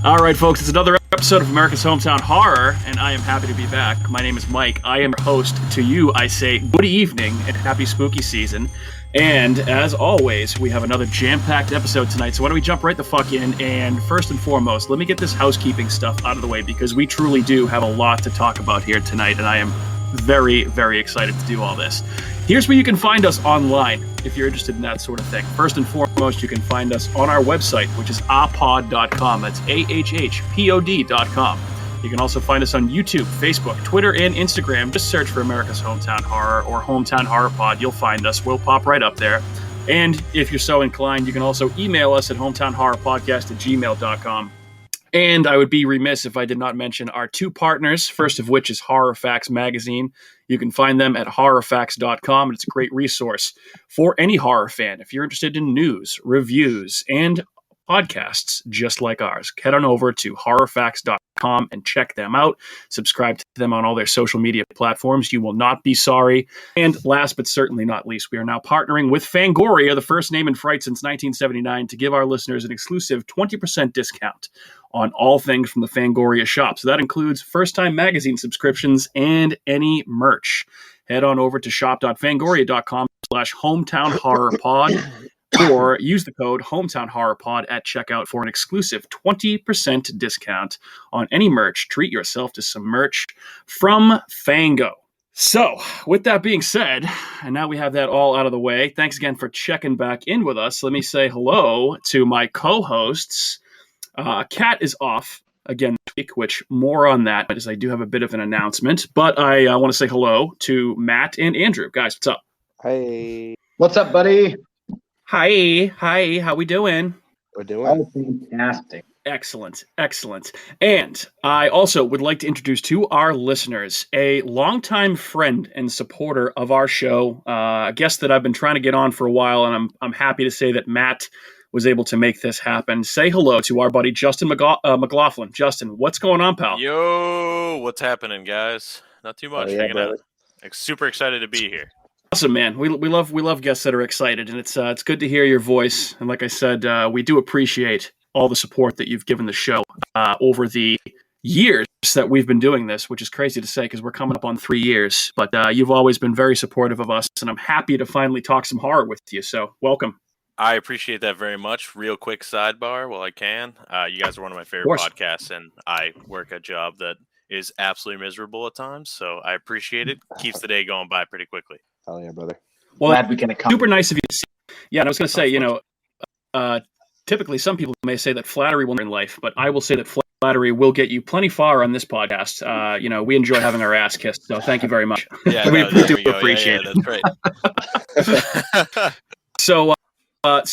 All right, folks, it's another episode of America's Hometown Horror, and I am happy to be back. My name is Mike. I am your host. To you, I say good evening and happy spooky season. And as always, we have another jam-packed episode tonight, so why don't we jump right the fuck in? And first and foremost, let me get this housekeeping stuff out of the way, because we truly do have a lot to talk about here tonight, and I am very, very excited to do all this. Here's where you can find us online if you're interested in that sort of thing. First and foremost, you can find us on our website, which is ahhpod.com. That's AHHPOD.com. You can also find us on YouTube, Facebook, Twitter, and Instagram. Just search for America's Hometown Horror or Hometown Horror Pod. You'll find us. We'll pop right up there. And if you're so inclined, you can also email us at hometownhorrorpodcast@gmail.com. And I would be remiss if I did not mention our two partners, first of which is Horror Facts Magazine. You can find them at horrorfacts.com, and it's a great resource for any horror fan. If you're interested in news, reviews, and podcasts just like ours, head on over to horrorfacts.com and check them out. Subscribe to them on all their social media platforms. You will not be sorry. And last but certainly not least, we are now partnering with Fangoria, the first name in fright since 1979, to give our listeners an exclusive 20% discount on all things from the Fangoria shop. So that includes first-time magazine subscriptions and any merch. Head on over to shop.fangoria.com/hometownhorrorpod or use the code hometownhorrorpod at checkout for an exclusive 20% discount on any merch. Treat yourself to some merch from Fango. So, with that being said, and now we have that all out of the way, thanks again for checking back in with us. Let me say hello to my co-hosts. Kat is off again this week, which more on that, as I do have a bit of an announcement. But I want to say hello to Matt and Andrew. Guys, what's up? Hey. What's up, buddy? Hi. How we doing? We're doing fantastic. Excellent. And I also would like to introduce to our listeners a longtime friend and supporter of our show, a guest that I've been trying to get on for a while, and I'm happy to say that Matt was able to make this happen. Say hello to our buddy Justin McLaughlin. Justin, what's going on, pal? Yo, what's happening, guys? Not too much. Hanging out. Super excited to be here. Awesome, man. We love guests that are excited, and it's good to hear your voice. And like I said, we do appreciate all the support that you've given the show over the years that we've been doing this, which is crazy to say because we're coming up on 3 years. But you've always been very supportive of us, and I'm happy to finally talk some horror with you. So welcome. I appreciate that very much. Real quick sidebar while I can. You guys are one of my favorite podcasts, and I work a job that is absolutely miserable at times, so I appreciate it. Keeps the day going by pretty quickly. Hell yeah, brother. Well, glad we can accompany. Super nice of you to see. Yeah, and I was going to say, typically some people may say that flattery will in life, but I will say that flattery will get you plenty far on this podcast. We enjoy having our ass kissed, so thank you very much. Yeah, we do appreciate it. That's great. So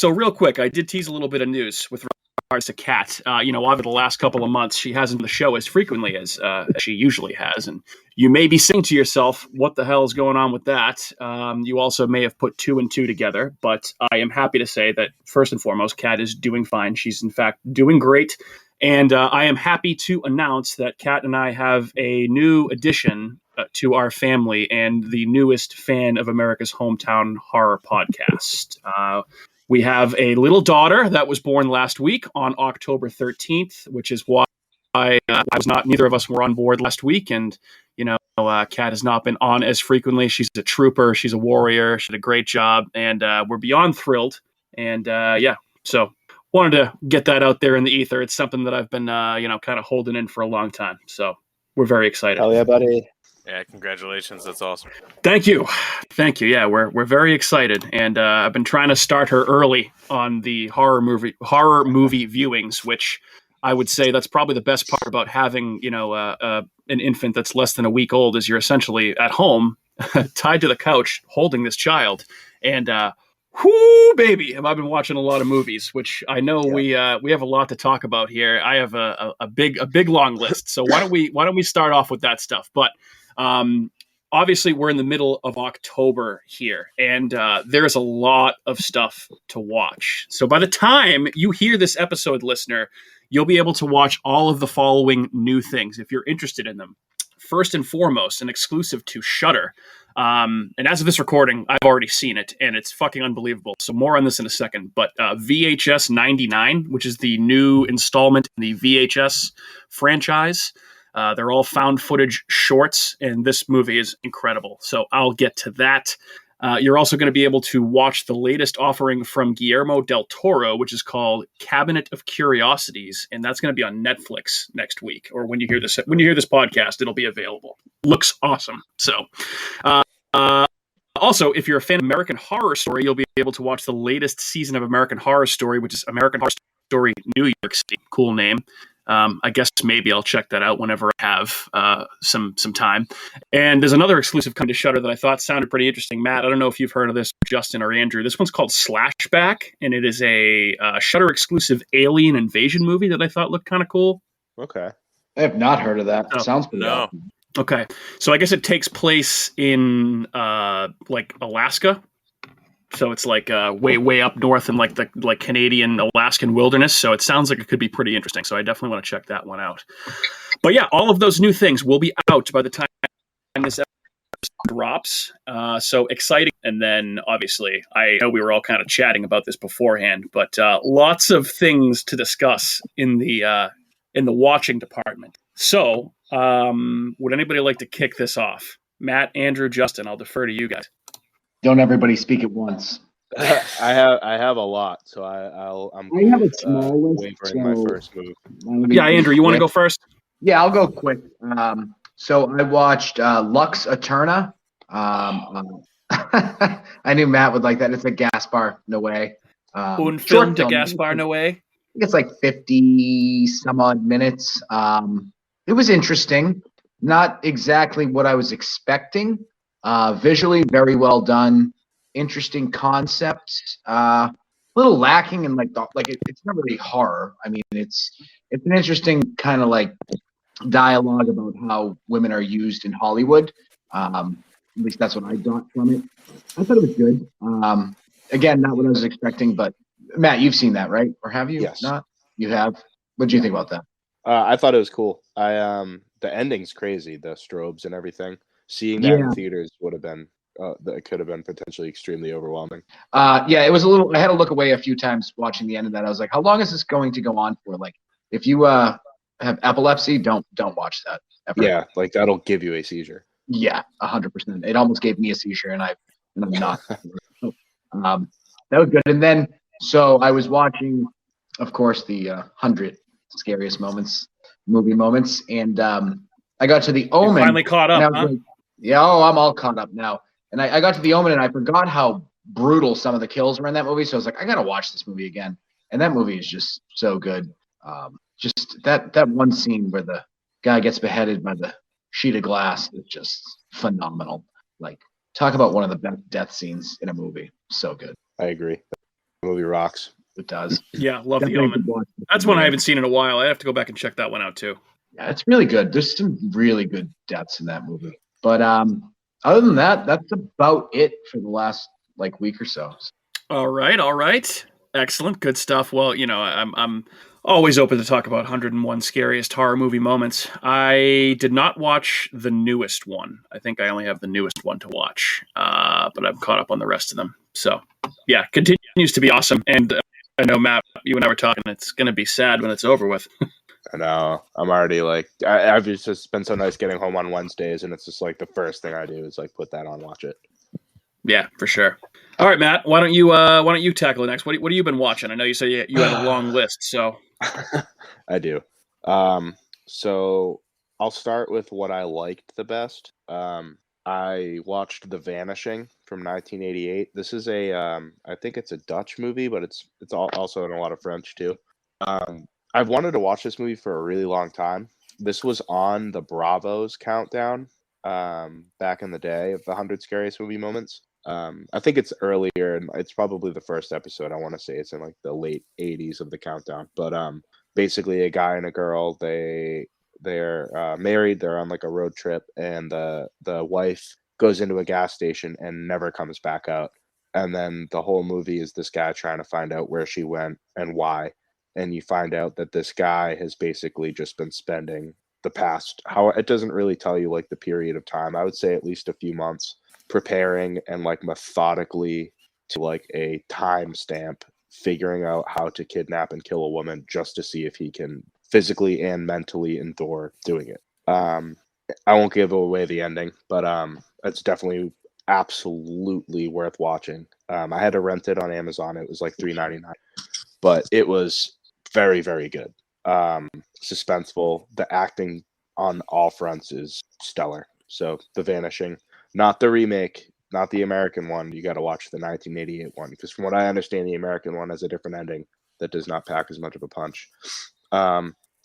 real quick, I did tease a little bit of news with regards to Kat. Over the last couple of months, she hasn't been on the show as frequently as she usually has. And you may be saying to yourself, what the hell is going on with that? You also may have put two and two together. But I am happy to say that, first and foremost, Kat is doing fine. She's, in fact, doing great. And I am happy to announce that Kat and I have a new addition to our family and the newest fan of America's Hometown Horror Podcast. We have a little daughter that was born last week on October 13th, which is why neither of us were on board last week. And, Kat has not been on as frequently. She's a trooper. She's a warrior. She did a great job. And we're beyond thrilled. And so wanted to get that out there in the ether. It's something that I've been, kind of holding in for a long time. So we're very excited. Oh, yeah, buddy. Yeah, congratulations. That's awesome. Thank you. Yeah, we're very excited, and I've been trying to start her early on the horror movie viewings, which I would say that's probably the best part about having an infant that's less than a week old is you're essentially at home, tied to the couch, holding this child, and whoo, baby, have I been watching a lot of movies, which I know we have a lot to talk about here. I have a big long list, so why don't we start off with that stuff, but. Obviously, we're in the middle of October here, and there's a lot of stuff to watch. So by the time you hear this episode, listener, you'll be able to watch all of the following new things if you're interested in them. First and foremost, an exclusive to Shudder. And as of this recording, I've already seen it, and it's fucking unbelievable. So more on this in a second. But VHS 99, which is the new installment in the VHS franchise, they're all found footage shorts, and this movie is incredible. So I'll get to that. You're also going to be able to watch the latest offering from Guillermo del Toro, which is called Cabinet of Curiosities, and that's going to be on Netflix next week. Or when you hear this podcast, it'll be available. Looks awesome. So, also, if you're a fan of American Horror Story, you'll be able to watch the latest season of American Horror Story, which is American Horror Story New York City. Cool name. I guess maybe I'll check that out whenever I have some time. And there's another exclusive coming to Shudder that I thought sounded pretty interesting. Matt, I don't know if you've heard of this, Justin or Andrew. This one's called Slashback, and it is a Shudder exclusive alien invasion movie that I thought looked kind of cool. Okay. I have not heard of that. Oh, Sounds pretty no. awesome. Okay, so I guess it takes place in like Alaska. So it's like way up north in like the Canadian Alaskan wilderness. So it sounds like it could be pretty interesting. So I definitely want to check that one out. But yeah, all of those new things will be out by the time this episode drops. So exciting. And then obviously, I know we were all kind of chatting about this beforehand, but lots of things to discuss in the watching department. So would anybody like to kick this off? Matt, Andrew, Justin, I'll defer to you guys. Don't everybody speak at once. I have a lot, so I'm I have a small list, wavering so my first move. Yeah, Andrew, you want to go first? Yeah, I'll go quick. So I watched Lux Eterna. I knew Matt would like that. It's a Gaspar Noé. Un short film de film. Gaspar Noé. I think it's like 50 some odd minutes. It was interesting. Not exactly what I was expecting. Visually very well done. Interesting concept. Little lacking in it's not really horror. I mean, it's an interesting kind of like dialogue about how women are used in Hollywood. At least that's what I got from it. I thought it was good. Again, not what I was expecting, but Matt, you've seen that, right? Or have you? Yes. Not? You have? What do you think about that? I thought it was cool. The ending's crazy. The strobes and everything. Seeing that in theaters would have been that could have been potentially extremely overwhelming. Yeah, it was a little. I had to look away a few times watching the end of that. I was like, how long is this going to go on for? Like, if you have epilepsy, don't watch that. Ever. Yeah, like that'll give you a seizure. Yeah, 100%. It almost gave me a seizure, and I'm not. That was good. And then, so I was watching, of course, the 100 scariest movie moments, and I got to the Omen. You're finally caught up, huh? Like, yeah, I'm all caught up now. And I got to the Omen, and I forgot how brutal some of the kills were in that movie. So I was like, I gotta watch this movie again. And that movie is just so good. Just that one scene where the guy gets beheaded by the sheet of glass is just phenomenal. Like, talk about one of the best death scenes in a movie. So good. I agree. The movie rocks. It does. Yeah, love the Omen. That's one I haven't seen in a while. I have to go back and check that one out too. Yeah, it's really good. There's some really good deaths in that movie. But other than that, that's about it for the last week or so. All right. Excellent. Good stuff. Well, I'm always open to talk about 101 scariest horror movie moments. I did not watch the newest one. I think I only have the newest one to watch, but I'm caught up on the rest of them. So, yeah, continues to be awesome. And I know, Matt, you and I were talking, it's going to be sad when it's over with. I know. I'm already I've just been so nice getting home on Wednesdays, and it's just the first thing I do is put that on, watch it. Yeah, for sure. All right, Matt, why don't you tackle it next? What have you been watching? I know you said you had a long list, so. I do. So I'll start with what I liked the best. I watched The Vanishing from 1988. This is I think it's a Dutch movie, but it's also in a lot of French too. I've wanted to watch this movie for a really long time. This was on the Bravo's countdown back in the day of the 100 scariest movie moments. I think it's earlier, and it's probably the first episode. I want to say it's in the late 80s of the countdown. But basically, a guy and a girl, they're married. They're on a road trip, and the wife goes into a gas station and never comes back out. And then the whole movie is this guy trying to find out where she went and why. And you find out that this guy has basically just been spending the past. How it doesn't really tell you like the period of time. I would say at least a few months preparing and like methodically to like a time stamp figuring out how to kidnap and kill a woman just to see if he can physically and mentally endure doing it. I won't give away the ending, but it's definitely absolutely worth watching. I had to rent it on Amazon. It was like $3.99, but it was very, very good. Suspenseful. The acting on all fronts is stellar. So The Vanishing, not the remake, not the American one. You got to watch the 1988 one because from what I understand, the American one has a different ending that does not pack as much of a punch.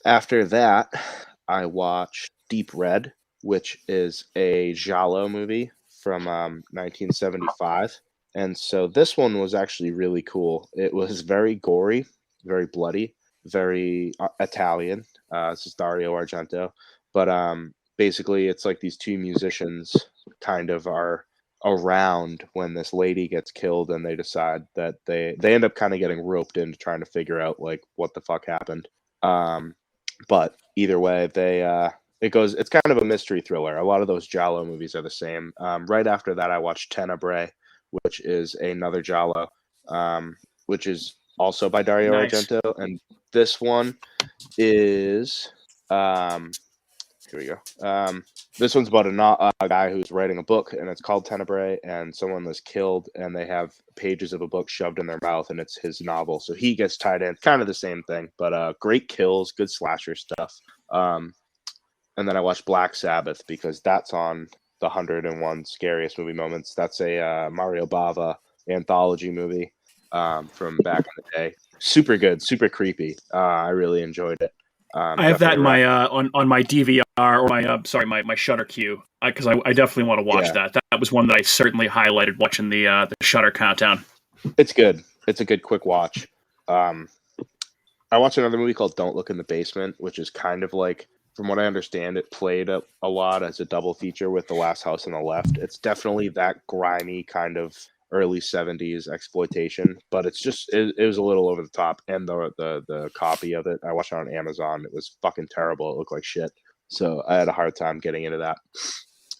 After that, I watched Deep Red, which is a giallo movie from 1975. And so this one was actually really cool. It was very gory, very bloody, very Italian. This is Dario Argento. But basically, it's like these two musicians kind of are around when this lady gets killed, and they decide that they end up kind of getting roped into trying to figure out like what the fuck happened. But either way, it's kind of a mystery thriller. A lot of those giallo movies are the same. Right after that, I watched Tenebrae, which is another giallo, which is also by Dario Argento. And this one is here we go. This one's about a guy who's writing a book, and it's called Tenebrae, and someone was killed, and they have pages of a book shoved in their mouth, and it's his novel. So he gets tied in. Kind of the same thing, but great kills, good slasher stuff. And then I watched Black Sabbath because that's on the 101 Scariest Movie Moments. That's a Mario Bava anthology movie from back in the day. Super good, super creepy. I really enjoyed it. I have that in my on my DVR or my Shutter queue because I definitely want to watch that. That was one that I certainly highlighted watching the Shutter countdown. It's good. It's a good quick watch. I watched another movie called Don't Look in the Basement, which is kind of like, from what I understand, it played a lot as a double feature with The Last House on the Left. It's definitely that grimy kind of early 70s exploitation, but it's just it was a little over the top. And the copy of it, I watched it on Amazon. It was fucking terrible. It looked like shit. So I had a hard time getting into that.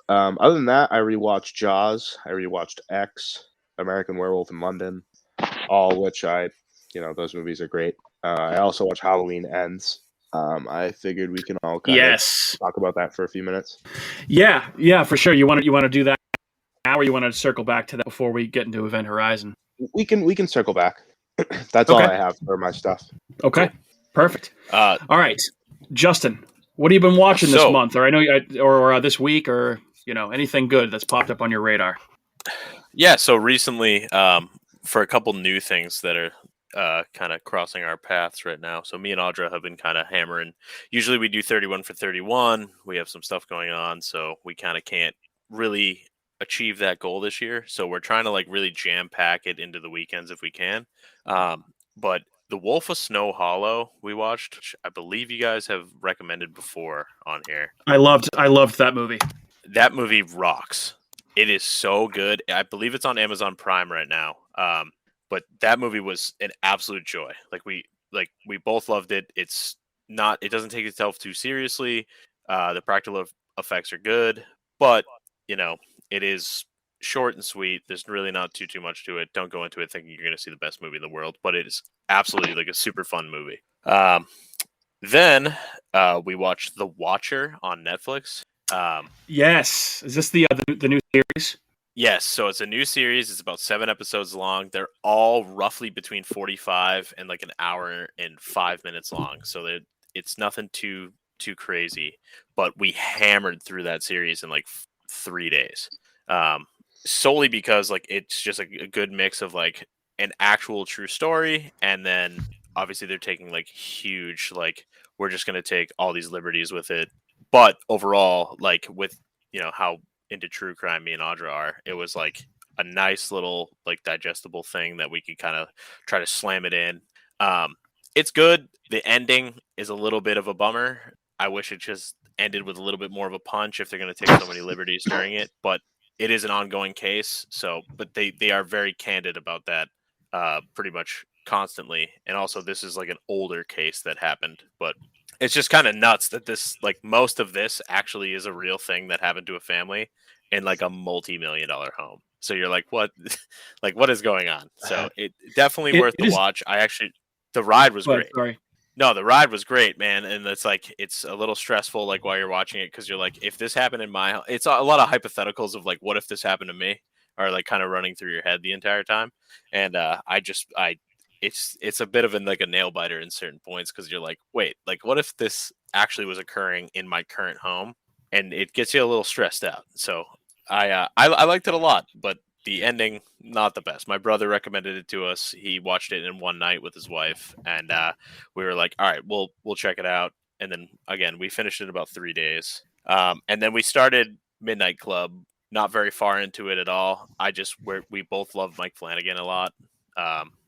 Other than that, I rewatched Jaws. I rewatched X, American Werewolf in London, all which those movies are great. I also watched Halloween Ends. I figured we can all kind of talk about that for a few minutes. Yeah, for sure. You want to do that now, or you want to circle back to that before we get into Event Horizon? We can circle back. That's all I have for my stuff. Okay, cool. Perfect. All right, Justin, what have you been watching this month, or or this week, or anything good that's popped up on your radar? Yeah, so recently, for a couple new things that are kind of crossing our paths right now. So me and Audra have been kind of hammering. Usually we do 31 for 31. We have some stuff going on, so we kind of can't really achieve that goal this year. So we're trying to like really jam pack it into the weekends if we can. But The Wolf of Snow Hollow we watched, which I believe you guys have recommended before on here. I loved that movie. That movie rocks. It is so good. I believe it's on Amazon Prime right now. But that movie was an absolute joy. We both loved it. It doesn't take itself too seriously. The practical effects are good, but it is short and sweet. There's really not too much to it. Don't go into it thinking you're going to see the best movie in the world, but it is absolutely like a super fun movie. Then we watched The Watcher on Netflix. Yes, is this the new series? Yes, so it's a new series. It's about 7 episodes long. They're all roughly between 45 and like an hour and 5 minutes long. So it's nothing too crazy. But we hammered through that series in like 3 days, solely because like it's just a good mix of like an actual true story, and then obviously they're taking like huge we're just going to take all these liberties with it. But overall, like with how into true crime me and Audra are, it was like a nice little like digestible thing that we could kind of try to slam it in. It's good. The ending is a little bit of a bummer. I wish it just ended with a little bit more of a punch if they're going to take so many liberties during it, but it is an ongoing case. But they are very candid about that pretty much constantly. And also this is like an older case that happened, but it's just kind of nuts that this, like, most of this actually is a real thing that happened to a family in like a multi-million-dollar home. So you're like, what, like, what is going on? So it definitely worth it the is. watch. The ride was But great. sorry. No, the ride was great, man. And it's like, it's a little stressful, like, while you're watching it, because you're like, if this happened in my house, it's a lot of hypotheticals of like, what if this happened to me, are like kind of running through your head the entire time. And it's a bit of like a nail biter in certain points, because you're like, wait, like, what if this actually was occurring in my current home? And it gets you a little stressed out. So I liked it a lot, but the ending, not the best. My brother recommended it to us. He watched it in one night with his wife, and we were like, all right, we'll check it out. And then again, we finished it in about 3 days. And then we started Midnight Club. Not very far into it at all. We both love Mike Flanagan a lot.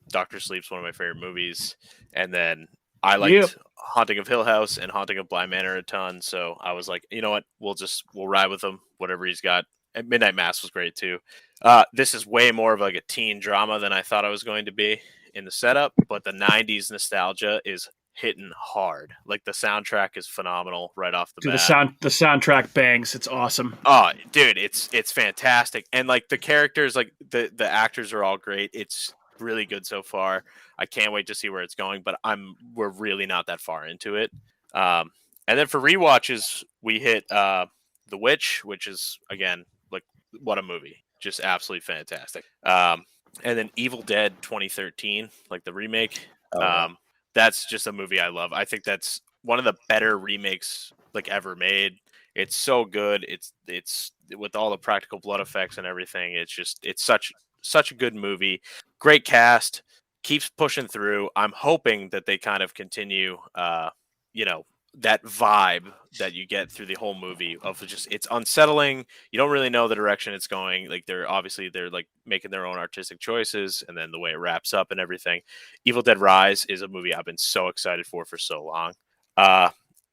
Doctor Sleep's one of my favorite movies, and then I liked Haunting of Hill House and Haunting of Bly Manor a ton. So I was like, you know what, we'll ride with him, whatever he's got. And Midnight Mass was great too. This is way more of like a teen drama than I thought I was going to be in the setup, but the 90s nostalgia is hitting hard. Like, the soundtrack is phenomenal right off the bat. The soundtrack bangs. It's awesome. Oh, dude, it's fantastic. And like, the characters, like the actors are all great. It's really good so far. I can't wait to see where it's going, but we're really not that far into it. And then for rewatches, we hit The Witch, which is, again, like, what a movie. Just absolutely fantastic. And then Evil Dead 2013, like the remake. That's just a movie I love. I think that's one of the better remakes like ever made. It's so good. It's with all the practical blood effects and everything. It's such a good movie. Great cast. Keeps pushing through. I'm hoping that they kind of continue that vibe that you get through the whole movie of just, it's unsettling. You don't really know the direction it's going. Like, they're like making their own artistic choices, and then the way it wraps up and everything. Evil Dead Rise is a movie I've been so excited for so long.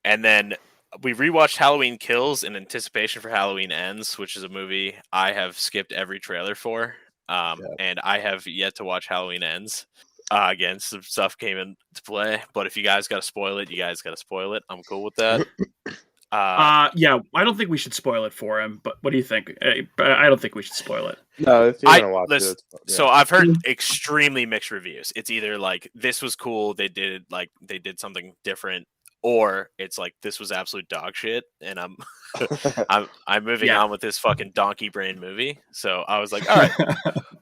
And then we rewatched Halloween Kills in anticipation for Halloween Ends, which is a movie I have skipped every trailer for. And I have yet to watch Halloween Ends. Again, some stuff came into play, but if you guys got to spoil it, you guys got to spoil it. I'm cool with that. Yeah, I don't think we should spoil it for him, but what do you think? I don't think we should spoil it. No, if you're gonna watch it. Yeah. So I've heard extremely mixed reviews. It's either like, this was cool, they did something different, or it's like, this was absolute dog shit, and I'm I'm moving on with this fucking donkey brain movie. So I was like, all right,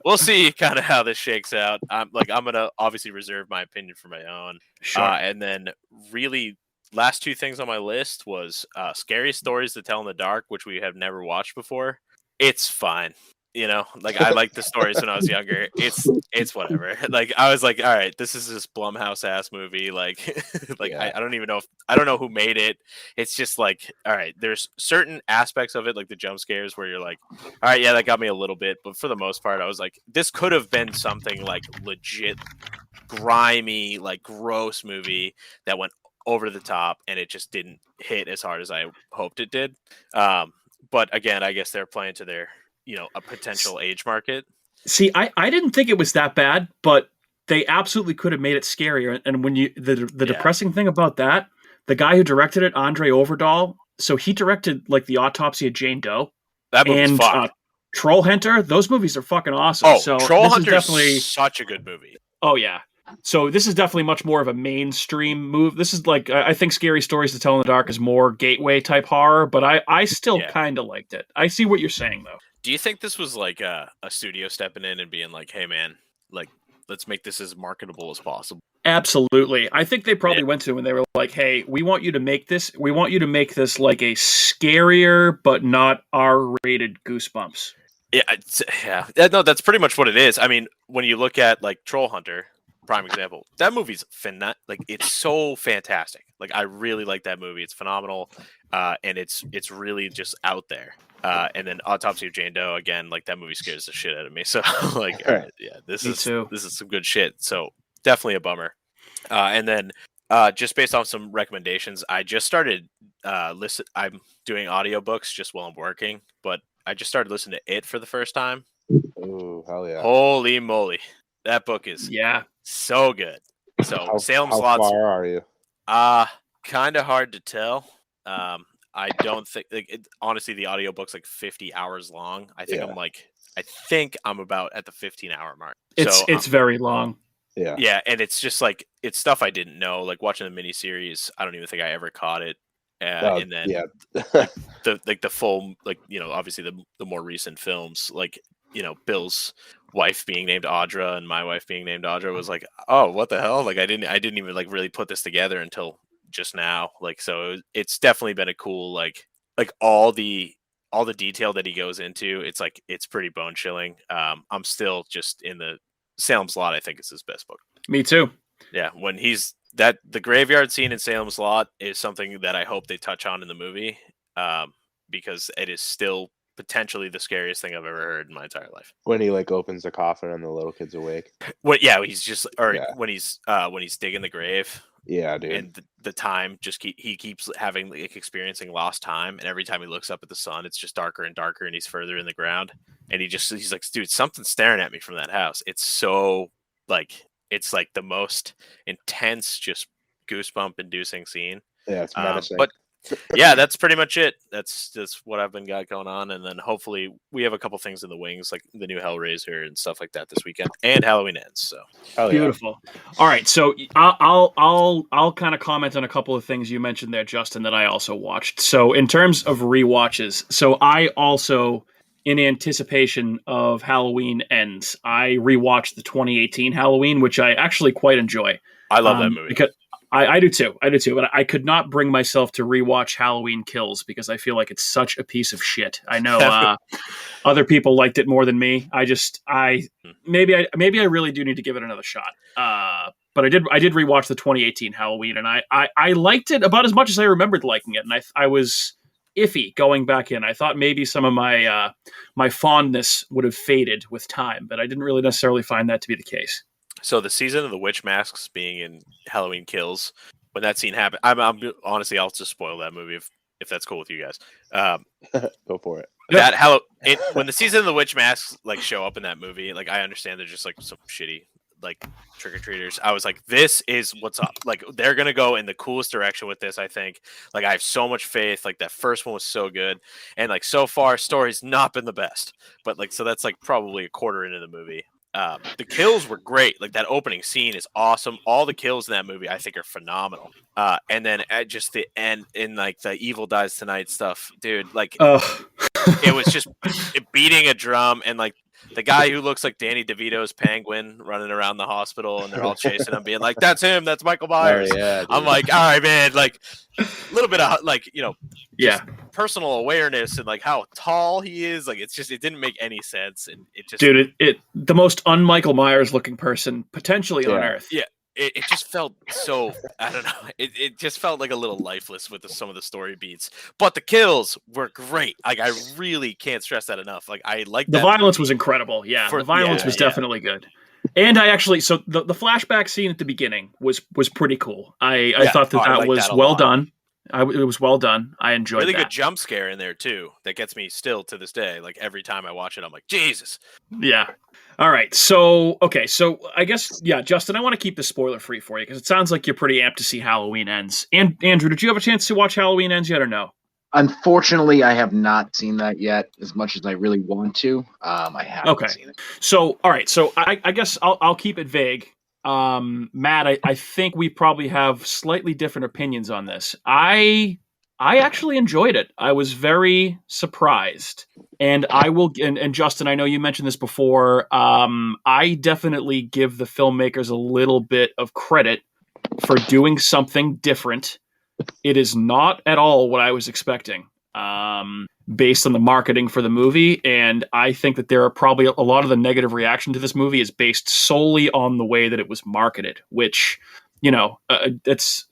we'll see kind of how this shakes out. I'm gonna obviously reserve my opinion for my own. Sure. And then really, last two things on my list was Scary Stories to Tell in the Dark, which we have never watched before. It's fine. Like, I liked the stories when I was younger. It's whatever. Like, I was like, all right, this is this Blumhouse ass movie. Like, I don't even know I don't know who made it. It's just like, all right, there's certain aspects of it, like the jump scares, where you're like, all right, yeah, that got me a little bit. But for the most part, I was like, this could have been something like legit grimy, like gross movie that went over the top, and it just didn't hit as hard as I hoped it did. But again, I guess they're playing to their, a potential age market. See, I didn't think it was that bad, but they absolutely could have made it scarier. And when the depressing thing about that, the guy who directed it, Andre Overdahl, so he directed like The Autopsy of Jane Doe. That movie's fun. Troll Hunter, those movies are fucking awesome. Oh, so Troll Hunter is definitely such a good movie. Oh yeah. So this is definitely much more of a mainstream move. This is like, I think Scary Stories to Tell in the Dark is more gateway type horror, but I still kind of liked it. I see what you're saying though. Do you think this was like a studio stepping in and being like, hey man, like, let's make this as marketable as possible? Absolutely. I think they probably went to him and they were like, hey, we want you to make this like a scarier but not R-rated Goosebumps. Yeah. No, that's pretty much what it is. I mean, when you look at like Troll Hunter, prime example, that movie's like, it's so fantastic. Like, I really like that movie. It's phenomenal. And it's really just out there. And then Autopsy of Jane Doe, again, like, that movie scares the shit out of me. So like, all right, yeah, this is some good shit. So definitely a bummer. And then just based on some recommendations, I just started I'm doing audiobooks just while I'm working, but I just started listening to It for the first time. Ooh, hell yeah. Holy moly. That book is so good. So Salem's Lot. How far are you? kind of hard to tell. I don't think honestly the audiobook's like 50 hours long. I think I'm about at the 15-hour mark. It's very long. Yeah, and it's just like it's stuff I didn't know. Like watching the miniseries, I don't even think I ever caught it. And then the full, like, you know, obviously the more recent films, like, you know, Bill's wife being named Audra and my wife being named Audra was like, oh, what the hell? Like I didn't even like really put this together until just now. Like, so it's definitely been a cool like all the detail that he goes into. It's pretty bone chilling. I'm still just in the Salem's Lot. I think is his best book. Me too. Yeah, when the graveyard scene in Salem's Lot is something that I hope they touch on in the movie, because it is still potentially the scariest thing I've ever heard in my entire life. When he like opens the coffin and the little kid's awake. When he's just, when he's digging the grave. Yeah, dude. And the time he keeps having like experiencing lost time, and every time he looks up at the sun, it's just darker and darker, and he's further in the ground, and he's like, dude, something's staring at me from that house. It's so like. It's like the most intense, just goosebump inducing scene. Yeah, it's menacing. But yeah, that's pretty much it. That's what I've been got going on. And then hopefully we have a couple things in the wings, like the new Hellraiser and stuff like that this weekend, and Halloween Ends. So beautiful. All right, so I'll kind of comment on a couple of things you mentioned there, Justin, that I also watched. So in terms of rewatches, so I also, in anticipation of Halloween Ends, I rewatched the 2018 Halloween, which I actually quite enjoy. I love that movie. Because I do too. But I could not bring myself to rewatch Halloween Kills because I feel like it's such a piece of shit. I know other people liked it more than me. Maybe I really do need to give it another shot. But I did rewatch the 2018 Halloween, and I liked it about as much as I remembered liking it, and I was iffy going back in. I thought maybe some of my my fondness would have faded with time, but I didn't really necessarily find that to be the case. So the season of the witch masks being in Halloween Kills, when that scene happened, I'm honestly, I'll just spoil that movie if that's cool with you guys. Go for it. When the season of the witch masks like show up in that movie, like I understand they're just like some shitty like trick-or-treaters. I was like, this is what's up. Like they're gonna go in the coolest direction with this, I think. Like I have so much faith. Like that first one was so good, and like so far story's not been the best, but like so that's like probably a quarter into the movie. The kills were great. Like that opening scene is awesome. All the kills in that movie I think are phenomenal. And then at just the end in like the Evil Dies Tonight stuff, dude, like it was just beating a drum, and like the guy who looks like Danny DeVito's penguin running around the hospital, and they're all chasing him, being like, "That's him. That's Michael Myers." Oh, yeah, I'm like, all right, man. Like a little bit of like, you know, personal awareness and like how tall he is. Like it didn't make any sense, and it just, dude, it the most un-Michael Myers looking person potentially on Earth. Yeah. It just felt so, I don't know. It just felt like a little lifeless with some of the story beats. But the kills were great. Like I really can't stress that enough. Like I like the violence was incredible. Yeah, the violence was definitely good. And I actually, so the flashback scene at the beginning was pretty cool. I thought that was well done. It was well done. I enjoyed really that. Good jump scare in there too. That gets me still to this day. Like every time I watch it, I'm like, Jesus. Yeah. All right. So I guess, Justin, I want to keep this spoiler free for you because it sounds like you're pretty amped to see Halloween Ends. And Andrew, did you have a chance to watch Halloween Ends yet or no? Unfortunately, I have not seen that yet. As much as I really want to, I haven't seen it. So, all right. So I guess I'll keep it vague. Matt, I think we probably have slightly different opinions on this. I actually enjoyed it. I was very surprised. And and Justin, I know you mentioned this before. I definitely give the filmmakers a little bit of credit for doing something different. It is not at all what I was expecting, based on the marketing for the movie. And I think that there are probably a lot of the negative reaction to this movie is based solely on the way that it was marketed, which, it's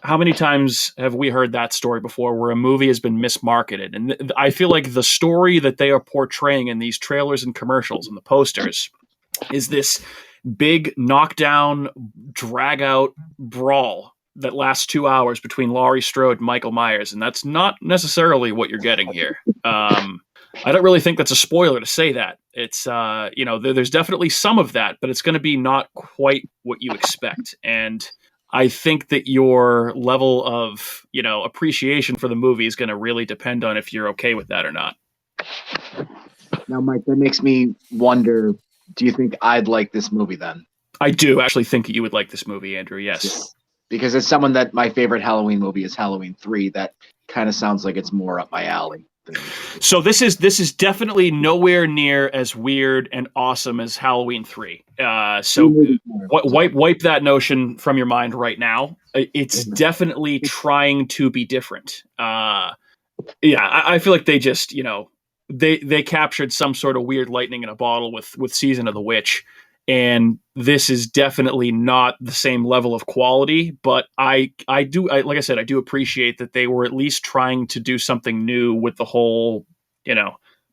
how many times have we heard that story before where a movie has been mismarketed? And I feel like the story that they are portraying in these trailers and commercials and the posters is this big knockdown, drag out brawl that lasts 2 hours between Laurie Strode and Michael Myers. And that's not necessarily what you're getting here. I don't really think that's a spoiler to say that. It's, there's definitely some of that, but it's going to be not quite what you expect. And I think that your level of, appreciation for the movie is going to really depend on if you're okay with that or not. Now, Mike, that makes me wonder, do you think I'd like this movie then? I do actually think that you would like this movie, Andrew, yes. Because as someone that my favorite Halloween movie is Halloween 3, that kind of sounds like it's more up my alley. So this is definitely nowhere near as weird and awesome as Halloween 3. So wipe that notion from your mind right now. It's definitely trying to be different. I feel like they just, they captured some sort of weird lightning in a bottle with Season of the Witch. And this is definitely not the same level of quality, but like I said, I do appreciate that they were at least trying to do something new with the whole,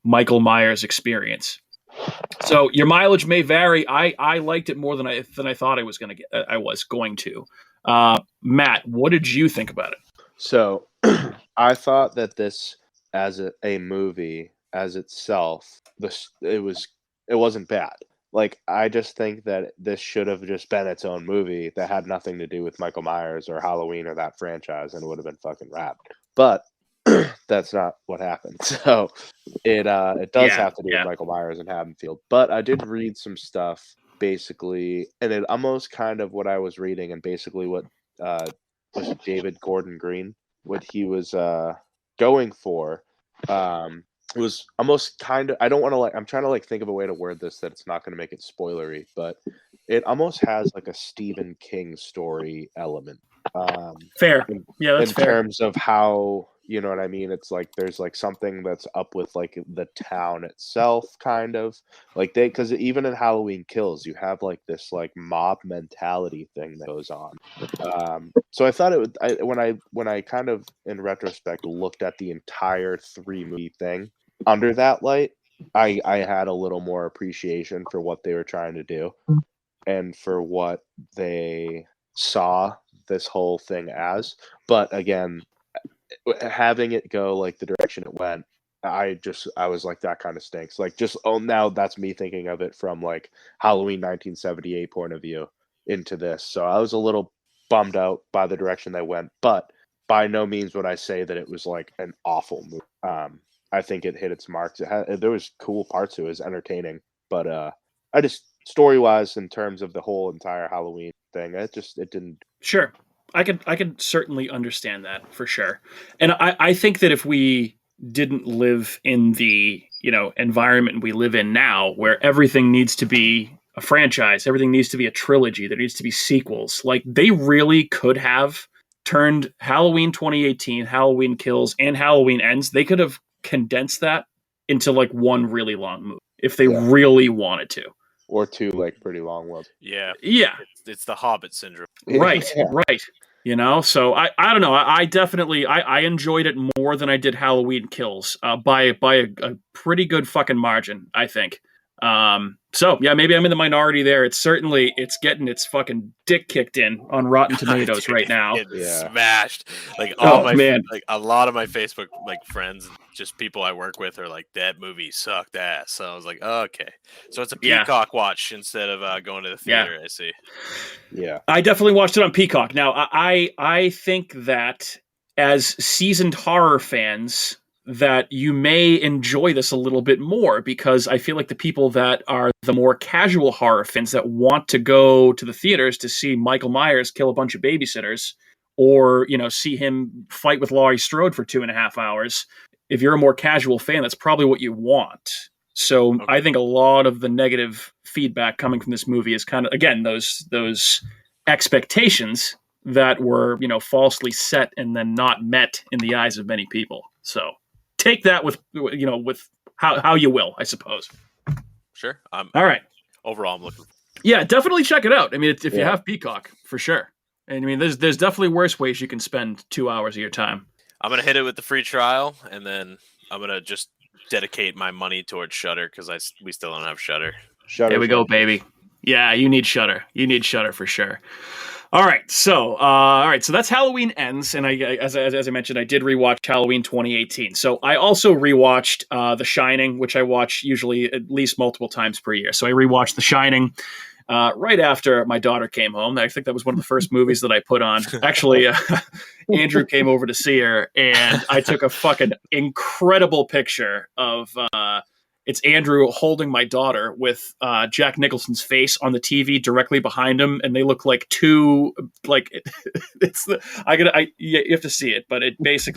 Michael Myers experience. So your mileage may vary. I liked it more than I thought I was going to. Matt, what did you think about it? So I thought that this, as a movie as itself, it wasn't bad. Like, I just think that this should have just been its own movie that had nothing to do with Michael Myers or Halloween or that franchise, and it would have been fucking rad. But that's not what happened. So it does have to do with Michael Myers and Haddonfield. But I did read some stuff, basically, and it almost kind of what I was reading, and basically what was it David Gordon Green, what he was going for. It was almost kind of, I don't want to I'm trying to think of a way to word this that it's not going to make it spoilery, but it almost has like a Stephen King story element. Fair. That's in fair. terms of how, you know what I mean? It's like there's like something that's up with like the town itself, kind of like because even in Halloween Kills, you have like this like mob mentality thing that goes on. So I thought when I kind of in retrospect looked at the entire 3-movie thing under that light, I had a little more appreciation for what they were trying to do and for what they saw this whole thing as. But again, having it go like the direction it went, I was like, that kind of stinks. Like, now that's me thinking of it from like Halloween 1978 point of view into this. So I was a little bummed out by the direction they went, but by no means would I say that it was like an awful movie. I think it hit its marks. There was cool parts to it. It was entertaining, but I just, story-wise, in terms of the whole entire Halloween thing, it didn't. Sure. I could certainly understand that for sure. And I think that if we didn't live in the, environment we live in now, where everything needs to be a franchise, everything needs to be a trilogy, there needs to be sequels, like they really could have turned Halloween 2018, Halloween Kills, and Halloween Ends. They could have condensed that into like one really long movie if they really wanted to. Or two like pretty long ones. Yeah. It's the Hobbit syndrome. Right. So I don't know. I definitely I enjoyed it more than I did Halloween Kills by a pretty good fucking margin, I think. So yeah, maybe I'm in the minority there. It's getting its fucking dick kicked in on Rotten Tomatoes right now. Smashed. Like man. Like a lot of my Facebook like friends, just people I work with, are like, that movie sucked ass. So I was like, oh, okay, so it's a Peacock watch instead of going to the theater. I see. Yeah, I definitely watched it on Peacock. Now I think that as seasoned horror fans, that you may enjoy this a little bit more, because I feel like the people that are the more casual horror fans that want to go to the theaters to see Michael Myers kill a bunch of babysitters, or, see him fight with Laurie Strode for 2.5 hours. If you're a more casual fan, that's probably what you want. So I think a lot of the negative feedback coming from this movie is kind of, again, those expectations that were, falsely set and then not met in the eyes of many people. So take that with how you will, I suppose. Sure. All right. Overall, I'm looking. Yeah, definitely check it out. I mean, if you have Peacock, for sure. And I mean, there's definitely worse ways you can spend 2 hours of your time. I'm gonna hit it with the free trial, and then I'm gonna just dedicate my money towards Shudder, because we still don't have Shudder. There we go, baby. Yeah, you need Shudder. You need Shudder for sure. All right, so that's Halloween Ends, and as I mentioned, I did rewatch Halloween 2018. So I also rewatched The Shining, which I watch usually at least multiple times per year. So I rewatched The Shining. right after my daughter came home. I think that was one of the first movies that I put on. Actually, Andrew came over to see her, and I took a fucking incredible picture of it's Andrew holding my daughter with Jack Nicholson's face on the TV directly behind him, and they look like two it's you have to see it, but it makes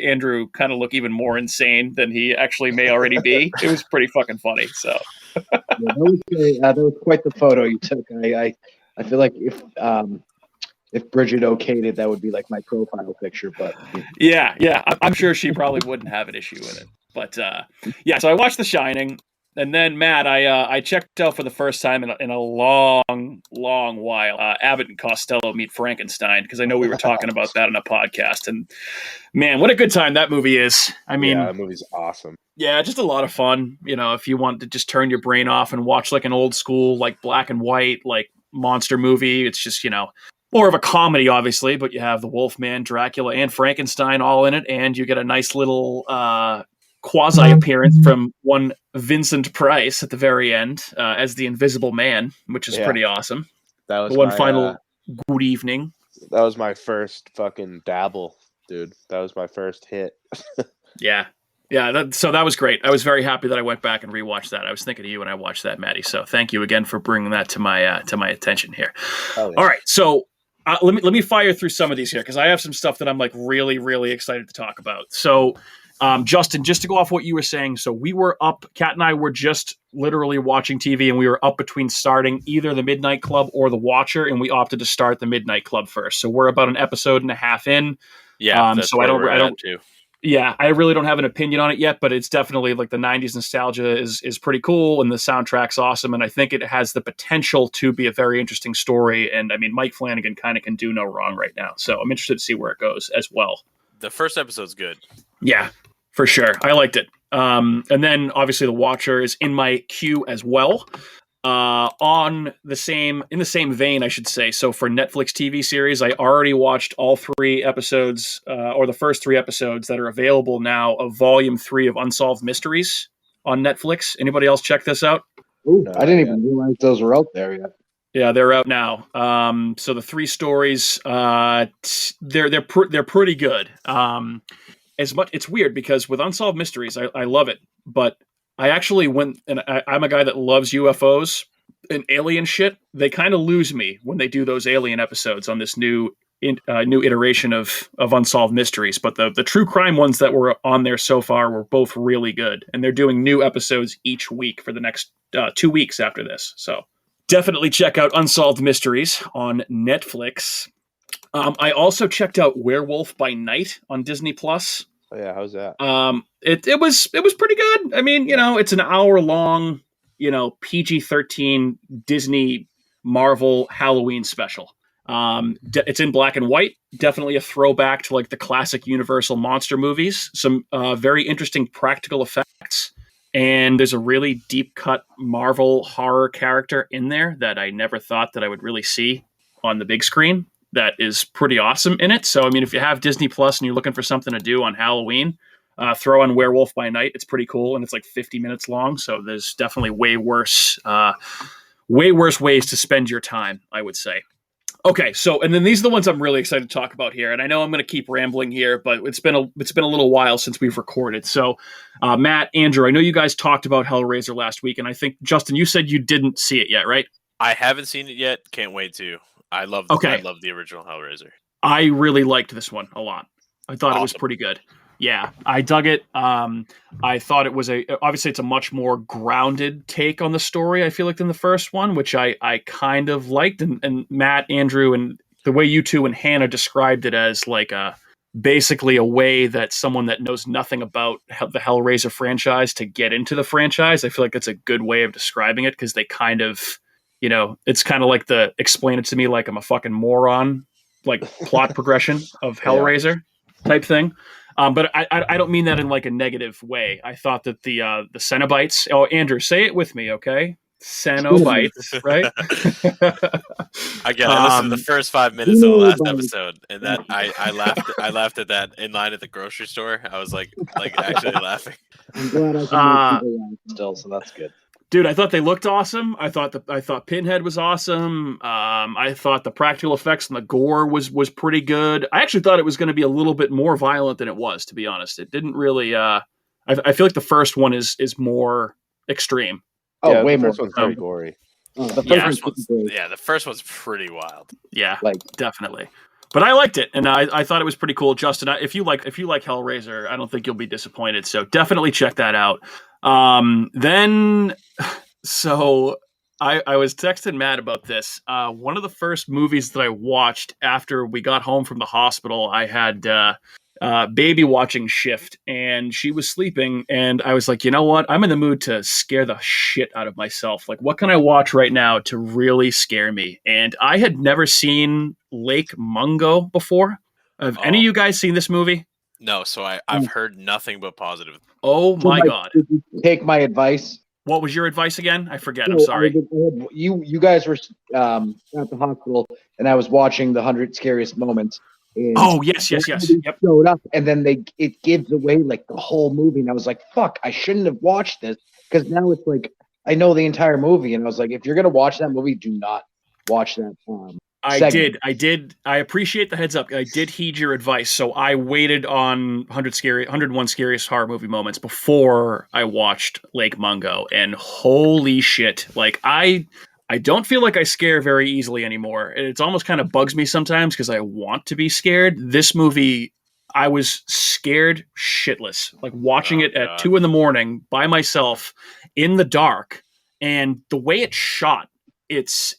Andrew kind of look even more insane than he actually may already be. It was pretty fucking funny. So that was quite the photo you took. I feel like if Bridget okayed it, that would be like my profile picture. But yeah, I'm sure she probably wouldn't have an issue with it. But yeah, so I watched The Shining, and then Matt, I checked out for the first time in a long while. Abbott and Costello Meet Frankenstein, because I know we were talking about that in a podcast, and man, what a good time that movie is. I mean, that movie's awesome. Yeah, just a lot of fun. If you want to just turn your brain off and watch like an old school, like black and white, like monster movie, it's just more of a comedy, obviously, but you have the Wolfman, Dracula, and Frankenstein all in it, and you get a nice little quasi appearance from one Vincent Price at the very end as the Invisible Man, which is pretty awesome. That was one final good evening. That was my first fucking dabble, dude. That was my first hit. Yeah. So that was great. I was very happy that I went back and rewatched that. I was thinking of you when I watched that, Maddie. So thank you again for bringing that to my attention here. Oh, yeah. All right, so let me fire through some of these here, because I have some stuff that I'm like really, really excited to talk about. So. Justin, just to go off what you were saying, so we were up, Kat and I were just literally watching TV, and we were up between starting either the Midnight Club or the Watcher, and we opted to start the Midnight Club first. So we're about an episode and a half in. Yeah, that's so I don't. Yeah, I really don't have an opinion on it yet, but it's definitely like the '90s nostalgia is pretty cool, and the soundtrack's awesome, and I think it has the potential to be a very interesting story. And I mean, Mike Flanagan kind of can do no wrong right now, so I'm interested to see where it goes as well. The first episode's good. Yeah. For sure. I liked it. And then obviously The Watcher is in my queue as well. In the same vein, I should say. So for Netflix TV series, I already watched all 3 episodes, or the first 3 episodes that are available now of Volume 3 of Unsolved Mysteries on Netflix. Anybody else check this out? Ooh, no, I didn't even realize those were out there yet. Yeah, they're out now. So the 3 stories, they're pretty good. It's weird because with Unsolved Mysteries, I love it, but I actually I'm a guy that loves UFOs and alien shit. They kind of lose me when they do those alien episodes on this new iteration of Unsolved Mysteries. But the true crime ones that were on there so far were both really good, and they're doing new episodes each week for the next 2 weeks after this. So definitely check out Unsolved Mysteries on Netflix. I also checked out Werewolf by Night on Disney Plus. Oh yeah, how's that? It was pretty good. I mean, it's an hour long, PG-13 Disney Marvel Halloween special. It's in black and white. Definitely a throwback to like the classic Universal monster movies. Some very interesting practical effects. And there's a really deep cut Marvel horror character in there that I never thought that I would really see on the big screen. That is pretty awesome in it. So, I mean, if you have Disney Plus and you're looking for something to do on Halloween, throw on Werewolf by Night. It's pretty cool, and it's like 50 minutes long. So there's definitely way worse ways to spend your time, I would say. Okay, so and then these are the ones I'm really excited to talk about here. And I know I'm going to keep rambling here, but it's been a little while since we've recorded. So, Matt, Andrew, I know you guys talked about Hellraiser last week, and I think Justin, you said you didn't see it yet, right? I haven't seen it yet. Can't wait to. I love the original Hellraiser. I really liked this one a lot. I thought It was pretty good. Yeah, I dug it. I thought it was obviously it's a much more grounded take on the story, I feel like, than the first one, which I kind of liked. And Matt, Andrew, and the way you two and Hannah described it as like basically a way that someone that knows nothing about the Hellraiser franchise to get into the franchise. I feel like that's a good way of describing it, because they kind of, it's kind of like the explain it to me like I'm a fucking moron, like plot progression of Hellraiser type thing. But I don't mean that in like a negative way. I thought that the Cenobites. Oh, Andrew, say it with me, okay? Cenobites, right? Again, I listened to the first 5 minutes of the last episode, and that I laughed. I laughed at that in line at the grocery store. I was like actually laughing. I'm glad I can make people laugh still, so that's good. Dude, I thought they looked awesome. I thought Pinhead was awesome. I thought the practical effects and the gore was pretty good. I actually thought it was going to be a little bit more violent than it was, to be honest. It didn't really. I feel like the first one is more extreme. Oh, yeah, way the more. first one's very gory. The first one's pretty wild. Yeah, like definitely. But I liked it, and I thought it was pretty cool. Justin, if you like Hellraiser, I don't think you'll be disappointed. So definitely check that out. So I was texting Matt about this. One of the first movies that I watched after we got home from the hospital, I had baby watching shift, and she was sleeping, and I was like, you know what? I'm in the mood to scare the shit out of myself. Like, what can I watch right now to really scare me? And I had never seen Lake Mungo before. Have any of you guys seen this movie? No, so I've heard nothing but positive. Oh my God. Did you take my advice? What was your advice again? I forget. I'm sorry. You guys were at the hospital, and I was watching the 100 Scariest Moments. Oh, yes. Yep. Showed up, and then it gives away like the whole movie, and I was like, "Fuck! I shouldn't have watched this," because now it's like I know the entire movie, and I was like, "If you're gonna watch that movie, do not watch that." I did. I appreciate the heads up. I did heed your advice, so I waited on 101 Scariest Horror Movie Moments before I watched Lake Mungo, and holy shit! Like I don't feel like I scare very easily anymore. It's almost kind of bugs me sometimes because I want to be scared. This movie, I was scared shitless. Like watching it at 2 a.m. by myself in the dark, and the way it's shot, it's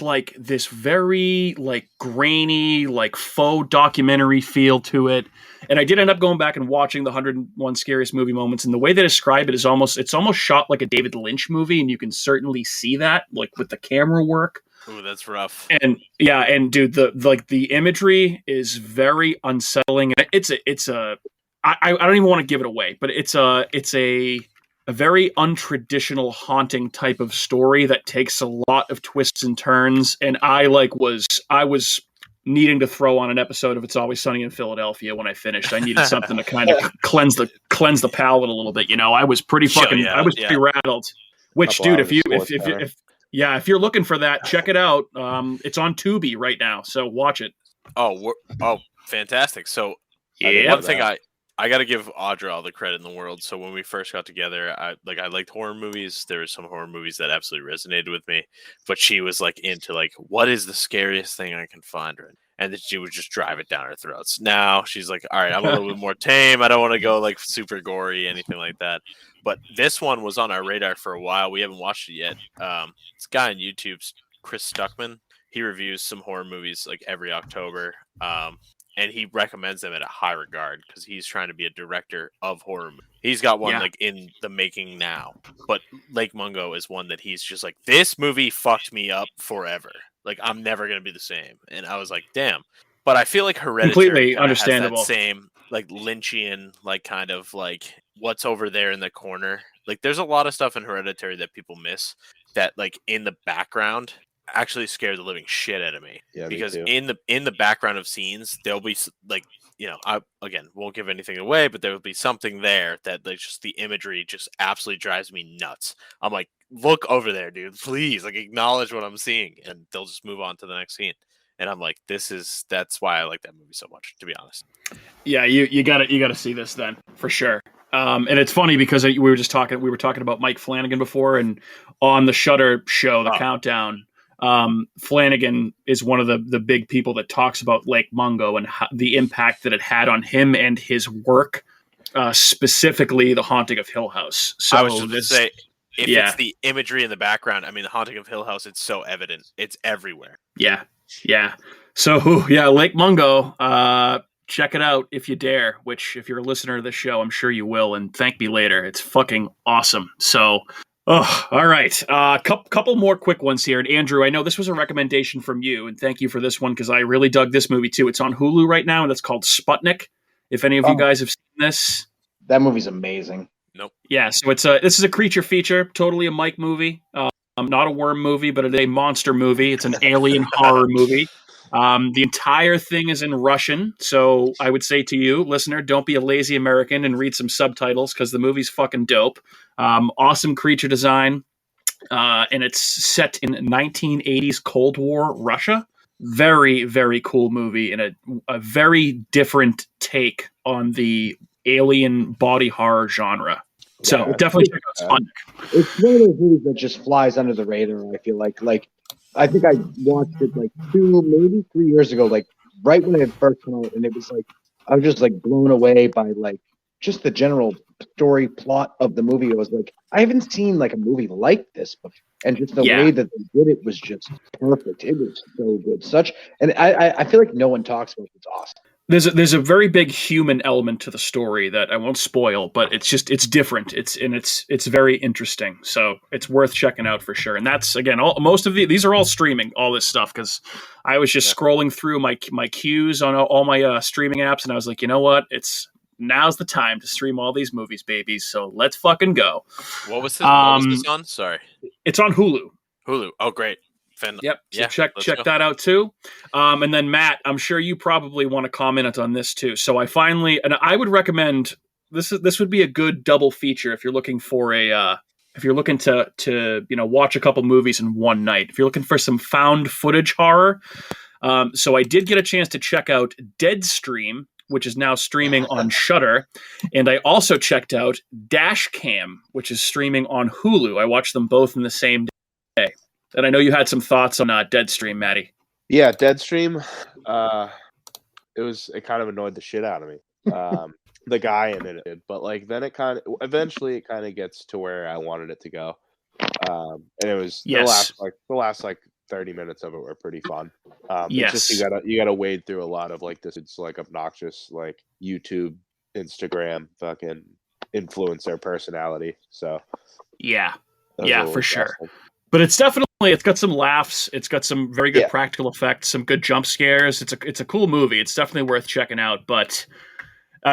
like this very like grainy, like faux documentary feel to it. And I did end up going back and watching the 101 Scariest Movie Moments, and the way they describe it is almost shot like a David Lynch movie, and you can certainly see that, like with the camera work. Ooh, that's rough. And yeah, and dude, the imagery is very unsettling. I don't even want to give it away, but it's a very untraditional haunting type of story that takes a lot of twists and turns. And I was needing to throw on an episode of It's Always Sunny in Philadelphia when I finished. I needed something to kind of cleanse the palate a little bit. You know, I was pretty pretty rattled. Which, dude, if you're looking for that, check it out. It's on Tubi right now, so watch it. Oh, fantastic! So, yeah, one thing I got to give Audra all the credit in the world. So when we first got together, I liked horror movies. There were some horror movies that absolutely resonated with me, but she was like into like, what is the scariest thing I can find? And then she would just drive it down our throats. Now she's like, all right, I'm a little bit more tame. I don't want to go like super gory, anything like that. But this one was on our radar for a while. We haven't watched it yet. This guy on YouTube, Chris Stuckman, he reviews some horror movies like every October. And he recommends them in a high regard because he's trying to be a director of horror movies. He's got one like in the making now, but Lake Mungo is one that he's just like, this movie fucked me up forever. Like I'm never gonna be the same. And I was like, damn. But I feel like Hereditary completely understandable. Has that same like Lynchian, like kind of like what's over there in the corner. Like there's a lot of stuff in Hereditary that people miss that like in the background actually scared the living shit out of me. Yeah, because me in the background of scenes there'll be like, you know, I again won't give anything away, but there will be something there that like just the imagery just absolutely drives me nuts. I'm like, look over there, dude, please, like acknowledge what I'm seeing, and they'll just move on to the next scene. And I'm like, that's why I like that movie so much, to be honest. Yeah, you gotta see this then for sure. And it's funny because we were talking about Mike Flanagan before, and on the Shudder show, the Countdown, Flanagan is one of the big people that talks about Lake Mungo and the impact that it had on him and his work, specifically The Haunting of Hill House. So I was just going to say, if it's the imagery in the background, I mean, The Haunting of Hill House, it's so evident. It's everywhere. Yeah. So, yeah, Lake Mungo, check it out if you dare, which if you're a listener to this show, I'm sure you will, and thank me later. It's fucking awesome. So, all right. Couple more quick ones here. And Andrew, I know this was a recommendation from you, and thank you for this one because I really dug this movie too. It's on Hulu right now, and it's called Sputnik. If any of you guys have seen this. That movie's amazing. Nope. Yeah, so this is a creature feature, totally a Mike movie. Not a worm movie, but a monster movie. It's an alien horror movie. The entire thing is in Russian, so I would say to you, listener, don't be a lazy American and read some subtitles because the movie's fucking dope. Awesome creature design. and it's set in 1980s Cold War Russia. Very, very cool movie, and a very different take on the alien body horror genre. So definitely check out Sputnik. It's one of those movies that just flies under the radar. I feel like I think I watched it like 2, maybe 3 years ago, like right when it had first come out, and it was like I was just like blown away by like just the general story plot of the movie. It was like I haven't seen like a movie like this before, and just the way that they did it was just perfect. It was so good. And I feel like no one talks about it. It's awesome. There's a very big human element to the story that I won't spoil, but it's different. It's very interesting. So it's worth checking out for sure. And that's again, most of these are all streaming, all this stuff, because I was just scrolling through my queues on all my streaming apps, and I was like, you know what? Now's the time to stream all these movies, babies. So let's fucking go. What was this on? Sorry, it's on Hulu. Hulu. Oh, great. Yep. So check that out too. And then Matt, I'm sure you probably want to comment on this too. So and I would recommend this would be a good double feature if you're looking for if you're looking to watch a couple movies in one night. If you're looking for some found footage horror. So I did get a chance to check out Deadstream, which is now streaming on Shudder, and I also checked out Dashcam, which is streaming on Hulu. I watched them both in the same day. And I know you had some thoughts on Deadstream, Matty. Yeah, Deadstream. It kind of annoyed the shit out of me. The guy in it, but like then eventually it kind of gets to where I wanted it to go. And it was the last 30 minutes of it were pretty fun. It's just you gotta wade through a lot of like this. It's like obnoxious like YouTube, Instagram, fucking influencer personality. So yeah, for sure. But it's got some laughs. It's got some very good practical effects, some good jump scares. It's a cool movie. It's definitely worth checking out. But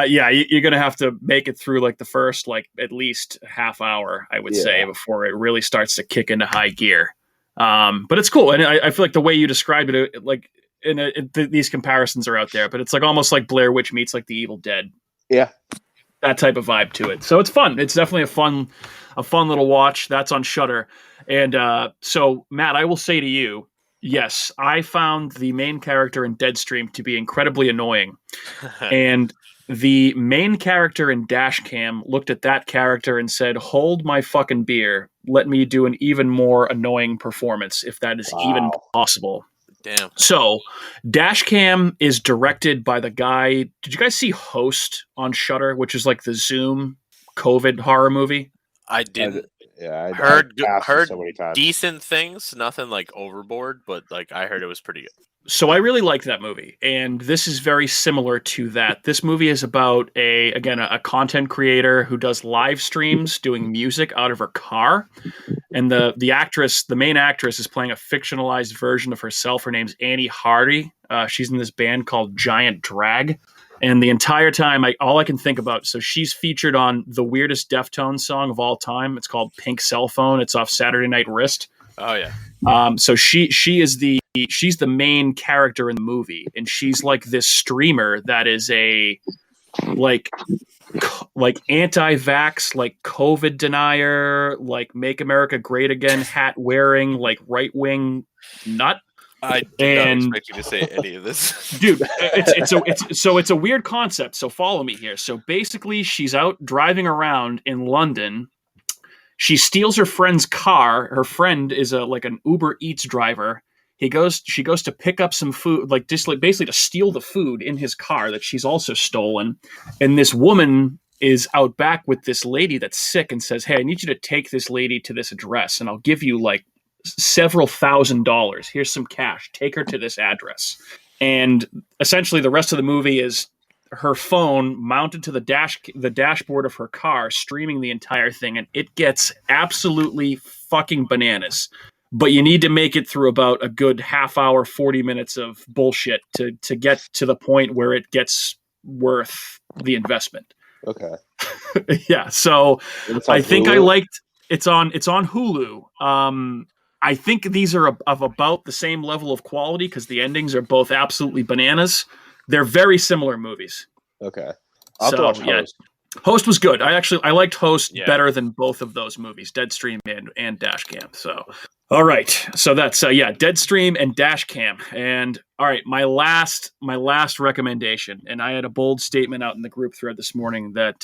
you're gonna have to make it through like the first at least half hour, I would say, before it really starts to kick into high gear. But it's cool, and I feel like the way you described it, these comparisons are out there. But it's like almost like Blair Witch meets like The Evil Dead. Yeah, that type of vibe to it. So it's fun. It's definitely a fun little watch. That's on Shudder. And so, Matt, I will say to you, yes, I found the main character in Deadstream to be incredibly annoying. And the main character in Dashcam looked at that character and said, hold my fucking beer. Let me do an even more annoying performance, if that is even possible. Damn. So, Dashcam is directed by the guy. Did you guys see Host on Shudder, which is like the Zoom COVID horror movie? I didn't. I heard so many times. Decent things, nothing like overboard, but like I heard it was pretty good. So I really liked that movie, and this is very similar to that. This movie is about a content creator who does live streams doing music out of her car, and the main actress is playing a fictionalized version of herself. Her name's Annie Hardy. She's in this band called Giant Drag. And the entire time, all I can think about, so she's featured on the weirdest Deftones song of all time. It's called Pink Cell Phone. It's off Saturday Night Wrist. Oh, yeah. So she's the main character in the movie. And she's like this streamer that is a like anti-vax, like COVID denier, like Make America Great Again hat wearing, like right-wing nut. I did not expect you to say any of this. Dude, it's a weird concept, so follow me here. So basically, she's out driving around in London. She steals her friend's car. Her friend is an Uber Eats driver. She goes to pick up some food, basically to steal the food in his car that she's also stolen. And this woman is out back with this lady that's sick and says, "Hey, I need you to take this lady to this address, and I'll give you several $1,000s. Here's some cash. Take her to this address." And essentially the rest of the movie is her phone mounted to the dashboard of her car, streaming the entire thing, and it gets absolutely fucking bananas. But you need to make it through about a good half hour, 40 minutes of bullshit to get to the point where it gets worth the investment. Okay. Yeah. So I think Hulu? I liked it's on Hulu. I think these are of about the same level of quality because the endings are both absolutely bananas. They're very similar movies. Okay. I'll have to watch Host. Host was good. I liked Host Yeah. better than both of those movies, Deadstream and Dashcam. So, all right. So that's Deadstream and Dashcam. And all right, my last recommendation. And I had a bold statement out in the group thread this morning that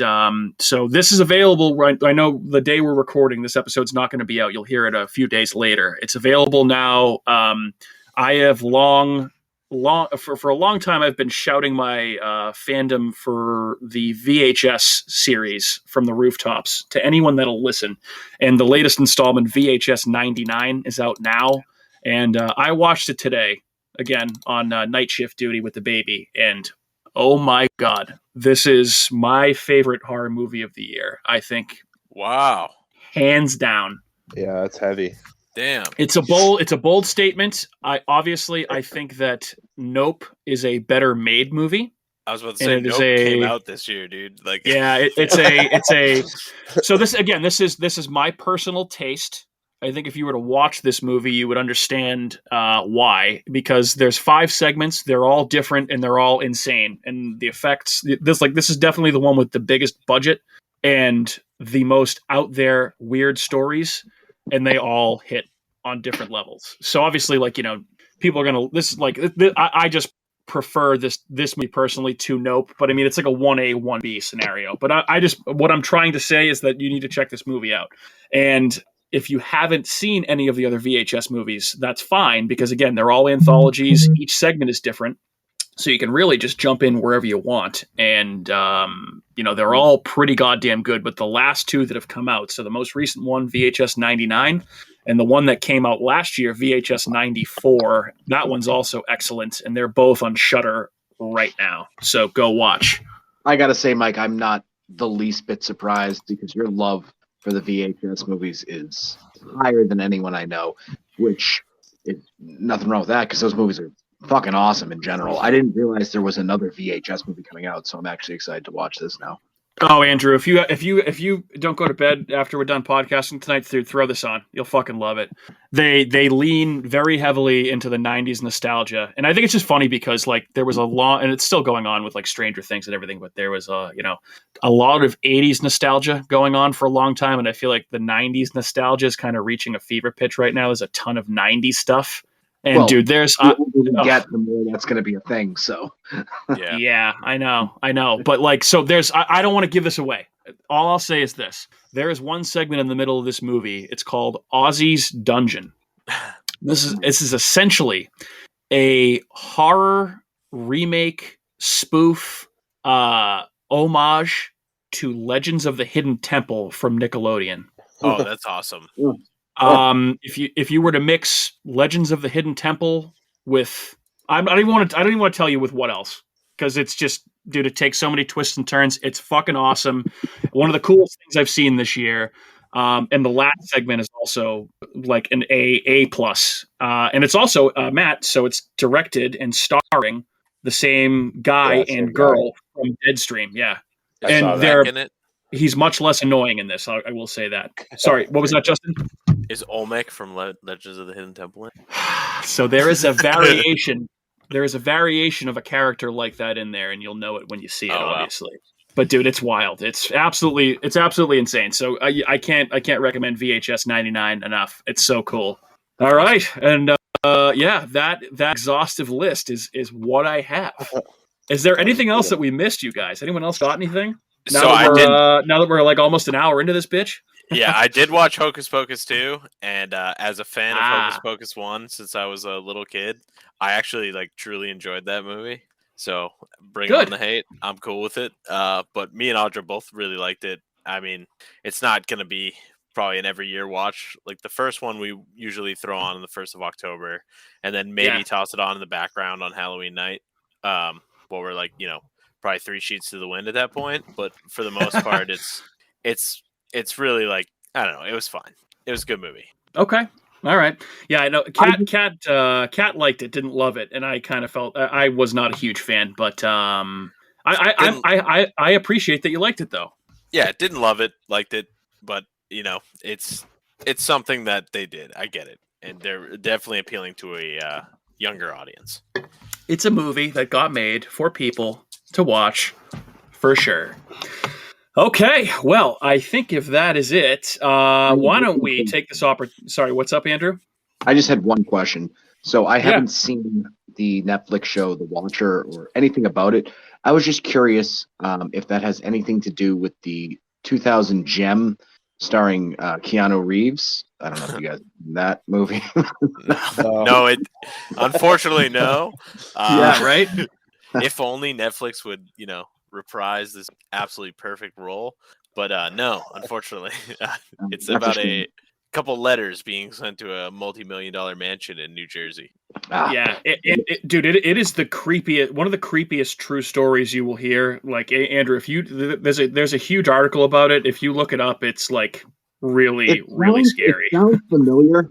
so this is available. Right, I know the day we're recording this episode's not going to be out. You'll hear it a few days later. It's available now. I have for a long time, I've been shouting my fandom for the VHS series from the rooftops to anyone that'll listen. And the latest installment, VHS 99, is out now. And I watched it today, again, on night shift duty with the baby. And oh my God, this is my favorite horror movie of the year. I think. Wow. Hands down. Yeah, it's heavy. Damn. It's a bold statement. I think that Nope is a better made movie. I was about to say Nope came out this year, dude. Like, yeah, it's a. So this is my personal taste. I think if you were to watch this movie, you would understand why. Because there's 5 segments, they're all different and they're all insane, and the effects. This is definitely the one with the biggest budget and the most out there weird stories. And they all hit on different levels. So obviously, people are gonna. I just prefer this movie personally to Nope. But I mean, it's like a 1A 1B scenario. But what I'm trying to say is that you need to check this movie out. And if you haven't seen any of the other VHS movies, that's fine because again, they're all anthologies. Each segment is different. So you can really just jump in wherever you want. And, they're all pretty goddamn good. But the last 2 that have come out, so the most recent one, VHS 99, and the one that came out last year, VHS 94, that one's also excellent. And they're both on Shudder right now. So go watch. I got to say, Mike, I'm not the least bit surprised because your love for the VHS movies is higher than anyone I know, which is nothing wrong with that because those movies are fucking awesome in general. I didn't realize there was another VHS movie coming out, so I'm actually excited to watch this now. Oh, Andrew, if you don't go to bed after we're done podcasting tonight, throw this on. You'll fucking love it. They lean very heavily into the 90s nostalgia. And I think it's just funny because there was a lot, and it's still going on with Stranger Things and everything, but there was a lot of 80s nostalgia going on for a long time. And I feel like the 90s nostalgia is kind of reaching a fever pitch right now. There's a ton of 90s stuff. And dude, there's the more that's going to be a thing. So yeah, I know. But so there's, I don't want to give this away. All I'll say is this: there is one segment in the middle of this movie. It's called Ozzy's Dungeon. This is essentially a horror remake spoof homage to Legends of the Hidden Temple from Nickelodeon. Oh, that's awesome. If you were to mix Legends of the Hidden Temple with, I don't even want to tell you with what else, because it's just, dude, it takes so many twists and turns. It's fucking awesome. One of the coolest things I've seen this year. And the last segment is also like an A plus, and it's also Matt. So it's directed and starring the same guy and girl from Deadstream. Yeah, and they're in it. He's much less annoying in this. I will say that. Sorry, what was that, Justin? Is Olmec from Legends of the Hidden Temple in? So there is a variation. There is a variation of a character like that in there, and you'll know it when you see it, obviously. Wow. But dude, it's wild. It's absolutely insane. So I can't recommend VHS 99 enough. It's so cool. All right, and that exhaustive list is what I have. Is there anything else that we missed, you guys? Anyone else got anything? Now that we're like almost an hour into this bitch. Yeah, I did watch Hocus Pocus 2, and as a fan of Hocus Pocus 1 since I was a little kid, I actually truly enjoyed that movie. So bring on the hate. I'm cool with it. But me and Audra both really liked it. I mean, it's not going to be probably an every year watch. Like the first one we usually throw on the 1st of October and then maybe toss it on in the background on Halloween night. Well, we're probably 3 sheets to the wind at that point. But for the most part, it's really I don't know. It was fun. It was a good movie. Okay. All right. Yeah, I know. Cat liked it, didn't love it, and I kind of felt I was not a huge fan, but I appreciate that you liked it though. Yeah, didn't love it, liked it, but it's something that they did. I get it, and they're definitely appealing to a younger audience. It's a movie that got made for people to watch, for sure. Okay, well, I think if that is it, why don't we take this opportunity? Sorry, what's up, Andrew? I just had one question. So I haven't seen the Netflix show The Watcher or anything about it. I was just curious if that has anything to do with the 2000 Gem starring Keanu Reeves. I don't know if you guys seen that movie. No, unfortunately, no. Yeah, right? If only Netflix would, reprise this absolutely perfect role. But no, unfortunately, it's about a couple letters being sent to a multi-million-dollar mansion in New Jersey. Yeah, dude, it is the creepiest, one of the creepiest true stories you will hear. Like, Andrew, if you there's a huge article about it. If you look it up, it's like really scary. It sounds familiar,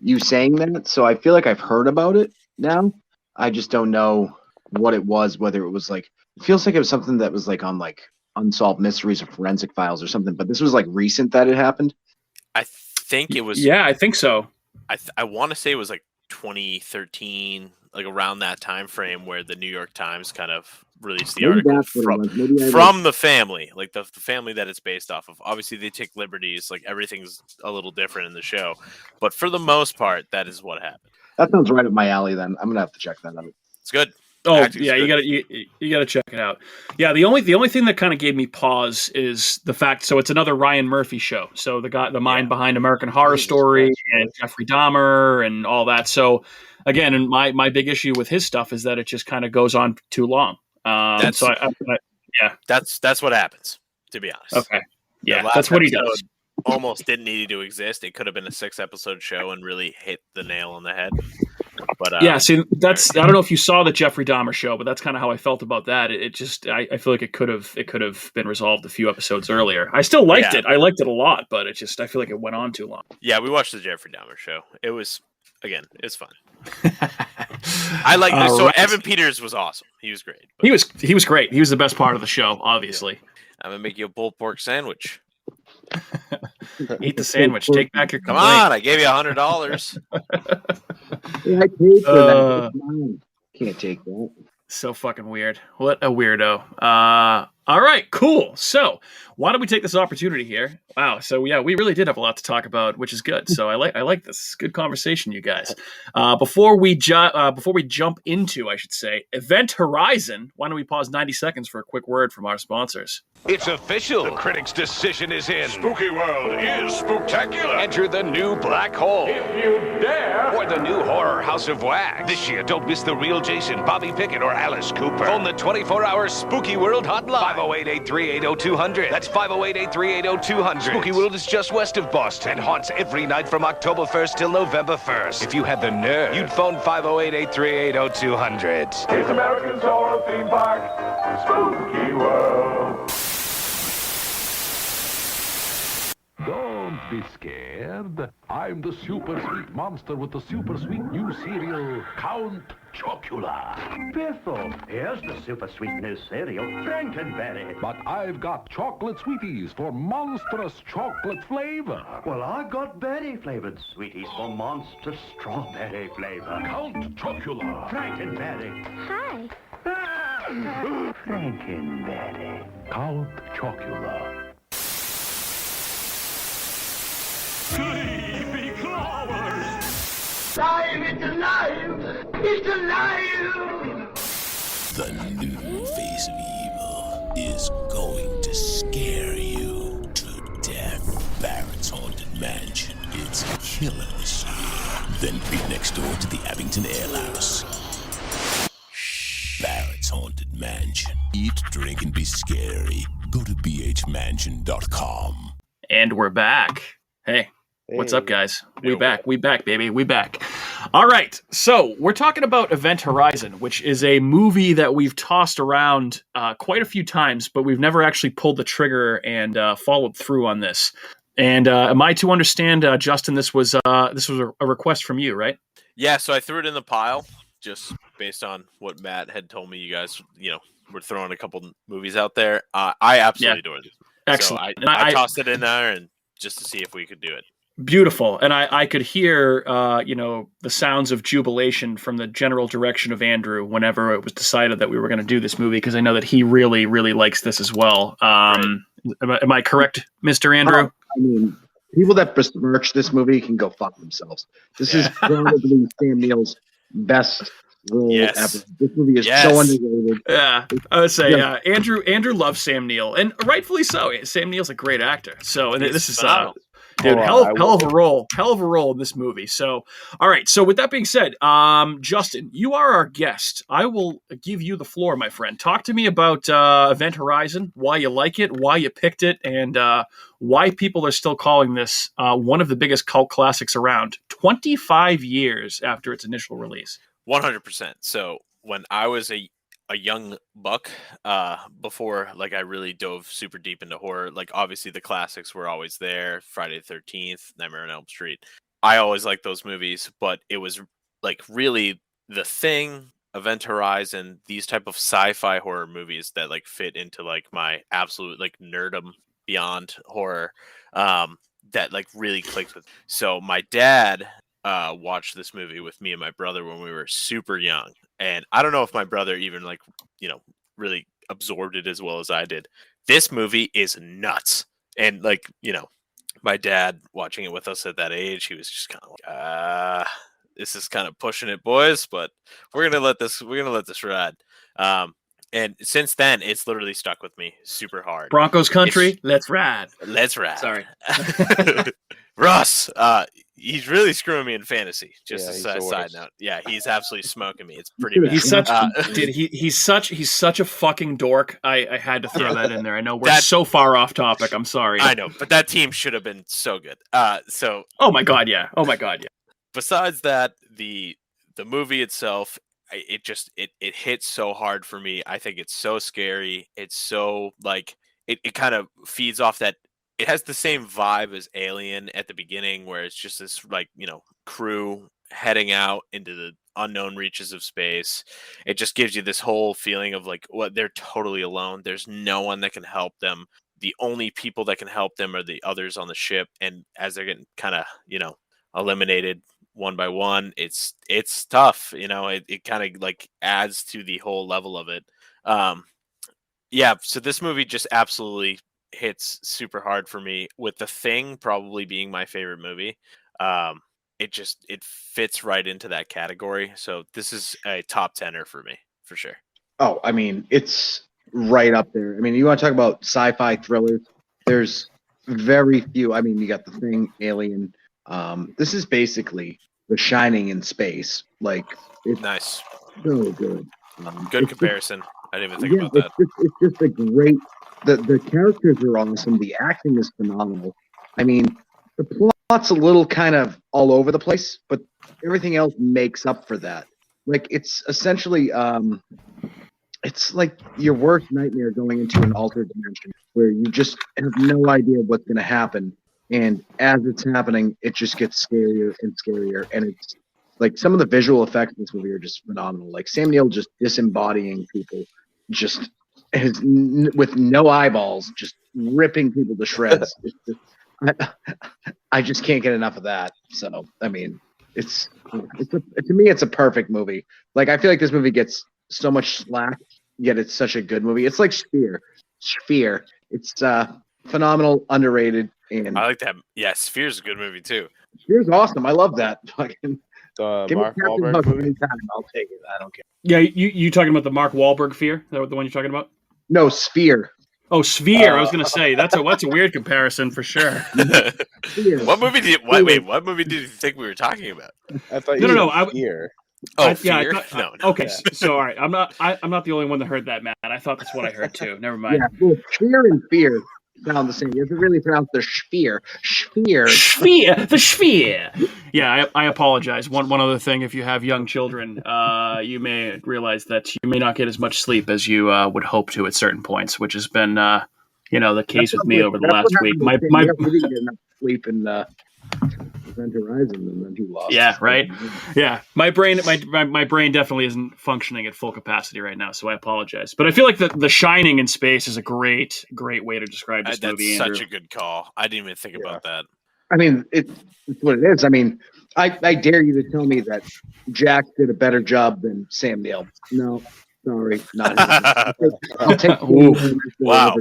you saying that, so I feel like I've heard about it now. I just don't know what it was, whether it was like, it feels like it was something that was like on like Unsolved Mysteries or Forensic Files or something, but this was like recent that it happened. I think it was. Yeah, I think so. I want to say it was like 2013, like around that time frame where the New York Times kind of released the article from the family, like the family that it's based off of. Obviously, they take liberties, like everything's a little different in the show, but for the most part, that is what happened. That sounds right up my alley. Then I'm gonna have to check that out. It's good. Oh yeah, you gotta check it out. Yeah, the only thing that kind of gave me pause is the fact. So it's another Ryan Murphy show. So the mind behind American Horror Story and Jeffrey Dahmer and all that. So again, and my big issue with his stuff is that it just kind of goes on too long. That's what happens. To be honest. Okay. Yeah, that's what he does. Almost didn't need to exist. It could have been a 6-episode show and really hit the nail on the head. But yeah, see, I don't know if you saw the Jeffrey Dahmer show, but that's kind of how I felt about that. It just, I feel like it could have been resolved a few episodes earlier. I still liked it. I liked it a lot, but I feel like it went on too long. Yeah, we watched the Jeffrey Dahmer show. It's fun. I like this. So Evan Peters was awesome. He was great. He was great. He was the best part of the show, obviously. I'm gonna make you a pulled pork sandwich. Eat the sandwich. Take back your complaint. Come on, I gave you $100. Yeah, I paid for that. Can't take that. So fucking weird. What a weirdo. All right, cool. So why don't we take this opportunity here? Wow. So yeah, we really did have a lot to talk about, which is good. So I like this. Good conversation, you guys. Before we jump into, I should say, Event Horizon, why don't we pause 90 seconds for a quick word from our sponsors? It's official. The critics' decision is in. Spooky World is spooktacular. Enter the new black hole. If you dare. Or the new horror House of Wax. This year, don't miss the real Jason, Bobby Pickett, or Alice Cooper. Phone the 24-hour Spooky World hotline. 508-838-0200. That's 508-838-0200. Spooky World is just west of Boston and haunts every night from October 1st till November 1st. If you had the nerve, you'd phone 508-838-0200. It's America's horror theme park, Spooky World. Don't be scared. I'm the super sweet monster with the super sweet new cereal, Count Chocula. Biffle, here's the super sweet new cereal, Frankenberry. But I've got chocolate sweeties for monstrous chocolate flavor. Well, I've got berry-flavored sweeties for monster strawberry flavor. Count Chocula. Frankenberry. Hi. Frankenberry. Count Chocula. Sleepy Clovers! Alive! It's alive! It's alive! The new face of evil is going to scare you to death. Barrett's Haunted Mansion. It's killer this year. Then be next door to the Abington Ale House. Barrett's Haunted Mansion. Eat, drink, and be scary. Go to bhmansion.com. And we're back. Hey. What's up, guys? We back, baby. We back. All right. So we're talking about Event Horizon, which is a movie that we've tossed around quite a few times, but we've never actually pulled the trigger and followed through on this. And am I to understand, Justin, this was a request from you, right? Yeah. So I threw it in the pile just based on what Matt had told me. You guys, we're throwing a couple movies out there. I absolutely adore this. Excellent. So I tossed it in there and just to see if we could do it. Beautiful. And I could hear, the sounds of jubilation from the general direction of Andrew whenever it was decided that we were going to do this movie, because I know that he really, really likes this as well. Am I correct, Mr. Andrew? I mean, people that besmirch this movie can go fuck themselves. This is probably Sam Neill's best role ever. This movie is so underrated. Yeah, I would say Andrew loves Sam Neill, and rightfully so. Sam Neill's a great actor. So, and this is dude, hell of a role in this movie. So, all right. So, with that being said, Justin, you are our guest. I will give you the floor, my friend. Talk to me about Event Horizon, why you like it, why you picked it, and why people are still calling this one of the biggest cult classics around 25 years after its initial release. 100%. So, when I was a young buck, before like I really dove super deep into horror, like obviously the classics were always there. Friday the 13th, Nightmare on Elm Street. I always liked those movies, but it was like really The Thing, Event Horizon, these type of sci-fi horror movies that like fit into like my absolute like nerdum beyond horror, that like really clicked with. So my dad watched this movie with me and my brother when we were super young. And I don't know if my brother even like, really absorbed it as well as I did. This movie is nuts. And like, my dad watching it with us at that age, he was just kind of like, this is kind of pushing it, boys, but we're going to let this ride. And since then, it's literally stuck with me super hard. Broncos country, let's ride. Let's ride. Sorry. Russ, he's really screwing me in fantasy. Just a side note. Yeah, he's absolutely smoking me. It's pretty bad. He's such a fucking dork. I had to throw that in there. I know we're so far off topic. I'm sorry. I know, but that team should have been so good. Oh my god, yeah. Besides that, the movie itself, it hits so hard for me. I think it's so scary. It's so like it kind of feeds off that. It has the same vibe as Alien at the beginning, where it's just this like, crew heading out into the unknown reaches of space. It just gives you this whole feeling of like, they're totally alone. There's no one that can help them. The only people that can help them are the others on the ship. And as they're getting kind of, eliminated one by one, it's tough. It kind of like adds to the whole level of it. So this movie just absolutely hits super hard for me, with The Thing probably being my favorite movie. It fits right into that category. So this is a top 10er for me, for sure. Oh, I mean, it's right up there. I mean, you want to talk about sci-fi thrillers? There's very few. I mean, you got The Thing, Alien. This is basically The Shining in space. Like, it's nice. So good. Good comparison. I didn't even think about that. It's just a great. The characters are awesome. The acting is phenomenal. I mean, the plot's a little kind of all over the place, but everything else makes up for that. Like, it's essentially, it's like your worst nightmare going into an altered dimension where you just have no idea what's going to happen. And as it's happening, it just gets scarier and scarier. And it's like some of the visual effects in this movie are just phenomenal. Like Sam Neill just disembodying people, just with no eyeballs, just ripping people to shreds. I just can't get enough of that. So, I mean, to me, it's a perfect movie. Like, I feel like this movie gets so much slack, yet it's such a good movie. It's like Sphere. It's phenomenal, underrated. And I like that. Yeah, Sphere's a good movie too. Sphere's awesome. I love that. Fucking give Mark Wahlberg movie. Anytime, I'll take it. I don't care. Yeah, you talking about the Mark Wahlberg Fear? Is that the one you're talking about? No, Sphere. Oh, Sphere. I was going to say that's a weird comparison for sure. What movie did you think we were talking about? I thought Fear. Fear? No. Okay, so all right. I'm not the only one that heard that, Matt. I thought that's what I heard too. Never mind. Yeah, well, Sphere and Fear sound the same. You have to really pronounce the Sphere. The Sphere. Yeah, I apologize. One other thing, if you have young children, you may realize that you may not get as much sleep as you would hope to at certain points, which has been the case with me over the last week. My didn't get enough sleep in Event Horizon, and then he lost. Yeah, right. Yeah, my brain definitely isn't functioning at full capacity right now, so I apologize. But I feel like the Shining in space is a great way to describe this movie. That's such a good call. I didn't even think about that. I mean, it's what it is. I mean, I dare you to tell me that Jack did a better job than Sam Neill. No, sorry, not happening. I'll take wow.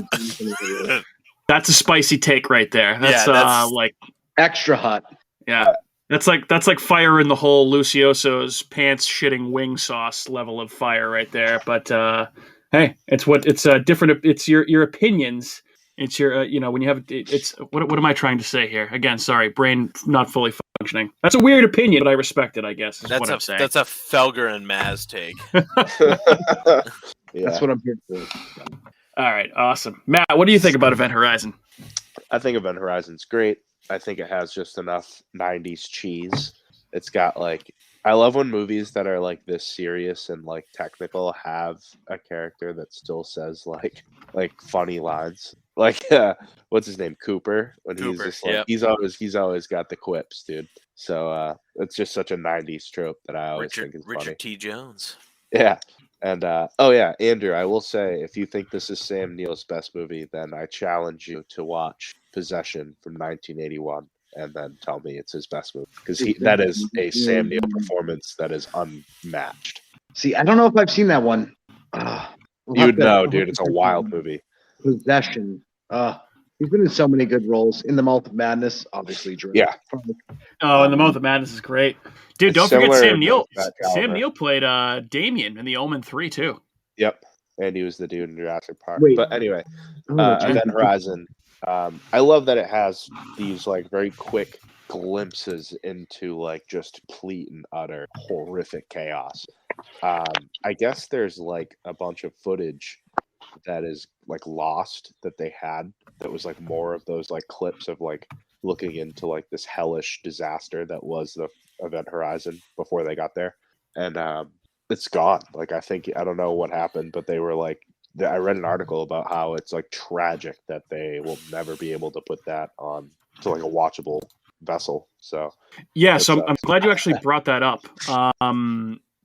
That's a spicy take right there. That's like extra hot. Yeah. That's like fire in the hole, Lucioso's pants shitting wing sauce level of fire right there. But hey, it's different. It's your opinions. It's your when you have it's what am I trying to say here? Again, sorry, brain not fully functioning. That's a weird opinion, but I respect it. I guess that's what I'm saying. That's a Felger and Maz take. Yeah. That's what I'm here for. All right, awesome, Matt. What do you think about Event Horizon? I think Event Horizon's great. I think it has just enough 90s cheese. It's got I love when movies that are like this serious and like technical have a character that still says like funny lines. Like what's his name? Cooper. When Cooper, he's just he's always got the quips, dude. So it's just such a 90s trope that I always think is funny. Richard T. Jones. Yeah. And Andrew, I will say, if you think this is Sam Neill's best movie, then I challenge you to watch Possession from 1981 and then tell me it's his best movie, because that is a Sam Neill performance that is unmatched. See, I don't know if I've seen that one. You would know, dude. It's a wild movie. Possession. He's been in so many good roles. In the Mouth of Madness, obviously. Yeah. Oh, and the Mouth of Madness is great, dude. Don't forget Sam Neill. Sam Neill played Damien in The Omen 3 too. Yep, and he was the dude in Jurassic Park. Wait. But anyway, Event Horizon. I love that it has these very quick glimpses into just complete and utter horrific chaos. I guess there's a bunch of footage that is lost that they had that was more of those clips of looking into this hellish disaster that was the Event Horizon before they got there, and it's gone. I don't know what happened, but they were I read an article about how it's tragic that they will never be able to put that on to a watchable vessel. So yeah, so I'm glad you actually brought that up.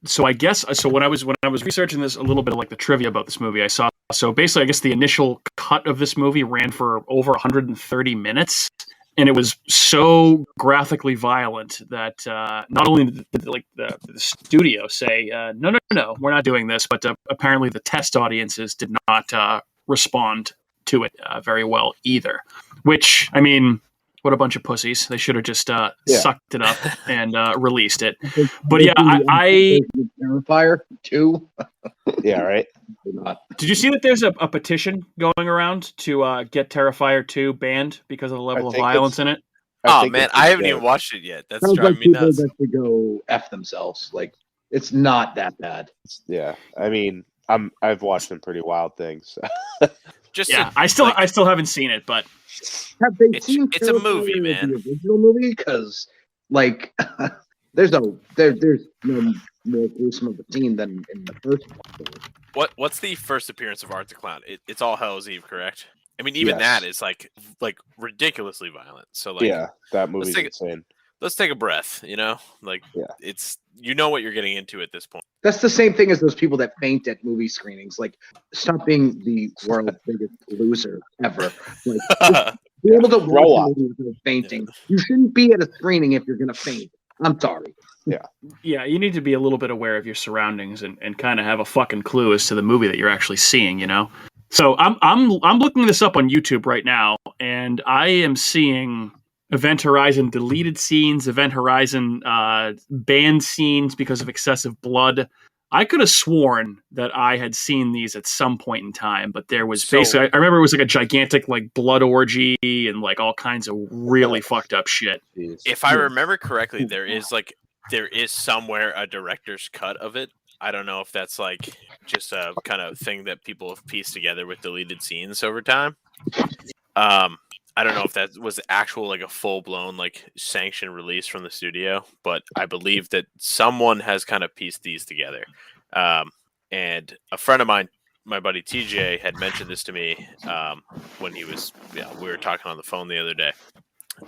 So I guess when I was researching this a little bit of the trivia about this movie, I saw basically I guess the initial cut of this movie ran for over 130 minutes, and it was so graphically violent that not only did the studio say no, we're not doing this, but apparently the test audiences did not respond to it very well either. Which, I mean, what a bunch of pussies! They should have just sucked it up and released it. But yeah, I Terrifier 2. Yeah, right. Did you see that there's a petition going around to get Terrifier 2 banned because of the level of violence in it? Oh man, I haven't even watched it yet. That's driving me nuts. That to go F themselves. It's not that bad. Yeah, I mean, I've watched some pretty wild things. I still haven't seen it, but have they seen? It's a movie, man. The original movie, because there's no more gruesome of a scene than in the first one. What's the first appearance of Art the Clown? It's All Hell's Eve, correct? I mean, even that is ridiculously violent. So yeah, that movie's insane. Let's take a breath. It's what you're getting into at this point. That's the same thing as those people that faint at movie screenings. Stop being the world's biggest loser ever. Be able to watch a movie without fainting. You shouldn't be at a screening if you're going to faint. I'm sorry. Yeah, you need to be a little bit aware of your surroundings and kind of have a fucking clue as to the movie that you're actually seeing, So I'm looking this up on YouTube right now, and I am seeing Event Horizon deleted scenes, Event Horizon banned scenes because of excessive blood. I could have sworn that I had seen these at some point in time, but there was basically, I remember it was a gigantic blood orgy and all kinds of really fucked up shit. If I remember correctly, there is somewhere a director's cut of it. I don't know if that's just a kind of thing that people have pieced together with deleted scenes over time. I don't know if that was actual a full-blown sanctioned release from the studio, but I believe that someone has kind of pieced these together. And a friend of mine, my buddy TJ, had mentioned this to me when we were talking on the phone the other day,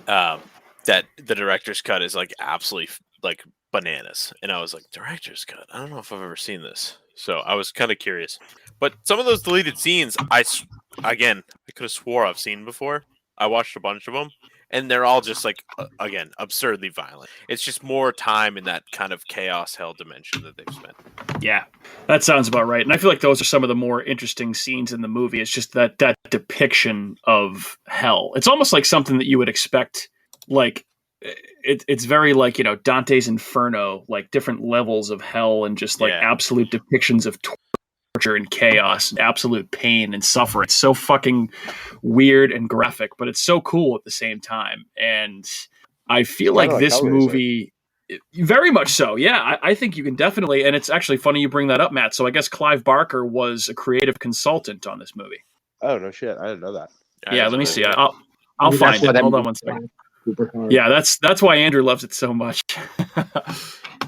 that the director's cut is absolutely bananas. And I was like, director's cut? I don't know if I've ever seen this. So I was kind of curious. But some of those deleted scenes, I could have swore I've seen before. I watched a bunch of them, and they're all just like again absurdly violent. It's just more time in that kind of chaos hell dimension that they've spent. Yeah, that sounds about right. And I feel like those are some of the more interesting scenes in the movie. It's just that depiction of hell. It's almost like something that you would expect, like it's very like, you know, Dante's Inferno, like different levels of hell and just like absolute depictions of torture and chaos and absolute pain and suffering. It's so fucking weird and graphic, but it's so cool at the same time. And I feel like this movie, very much so. Yeah, I think you can definitely, and it's actually funny you bring that up, Matt. So I guess Clive Barker was a creative consultant on this movie. Oh, no shit. I didn't know that. Yeah, let me see. I'll find it. Hold on one second. Yeah, that's why Andrew loves it so much.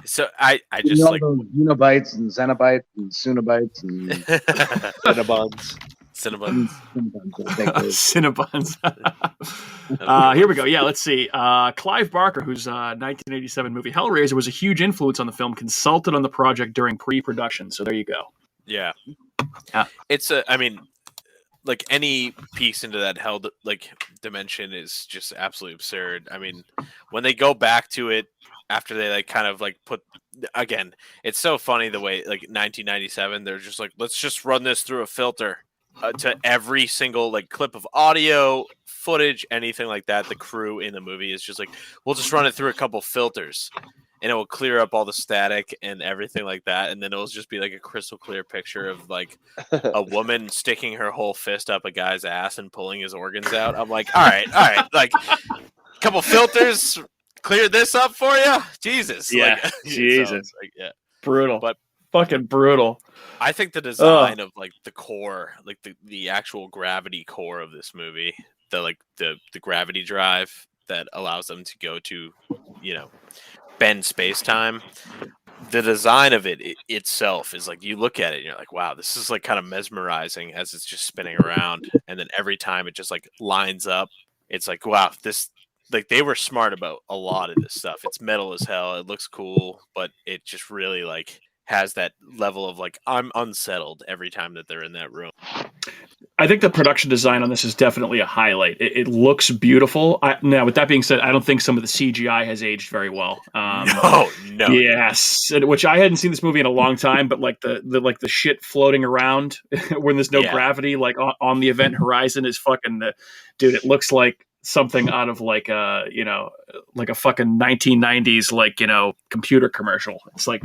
So I just like Unobytes and Xenobytes and Sunobytes and Cinnabons. Cinnabons. Here we go. Yeah, let's see. Clive Barker, whose 1987 movie Hellraiser was a huge influence on the film, consulted on the project during pre-production. So there you go. Yeah. It's I mean, like any piece into that hell dimension is just absolutely absurd. I mean, when they go back to it after they like kind of like put again, it's so funny the way like 1997 they're just like, let's just run this through a filter to every single like clip of audio footage, anything like that. The crew in the movie is just like, we'll just run it through a couple filters and it will clear up all the static and everything like that. And then it'll just be like a crystal clear picture of like a woman sticking her whole fist up a guy's ass and pulling his organs out. I'm like, all right. Like a couple filters cleared this up for you. Jesus. Yeah. Like, Jesus. Like, yeah. Brutal. But fucking brutal. I think the design of like the core, like the actual gravity core of this movie, the gravity drive that allows them to go to, you know, bend space-time, the design of it itself is like, you look at it and you're like, wow, this is like kind of mesmerizing as it's just spinning around, and then every time it just like lines up, it's like, wow, this, like, they were smart about a lot of this stuff. It's metal as hell, it looks cool, but it just really like has that level of like, I'm unsettled every time that they're in that room. I think the production design on this is definitely a highlight. It looks beautiful. Now, with that being said, I don't think some of the CGI has aged very well. No. Yes, which I hadn't seen this movie in a long time, but like the shit floating around when there's no gravity, like on the event horizon, is fucking dude. It looks like something out of like a fucking 1990s like, you know, computer commercial. It's like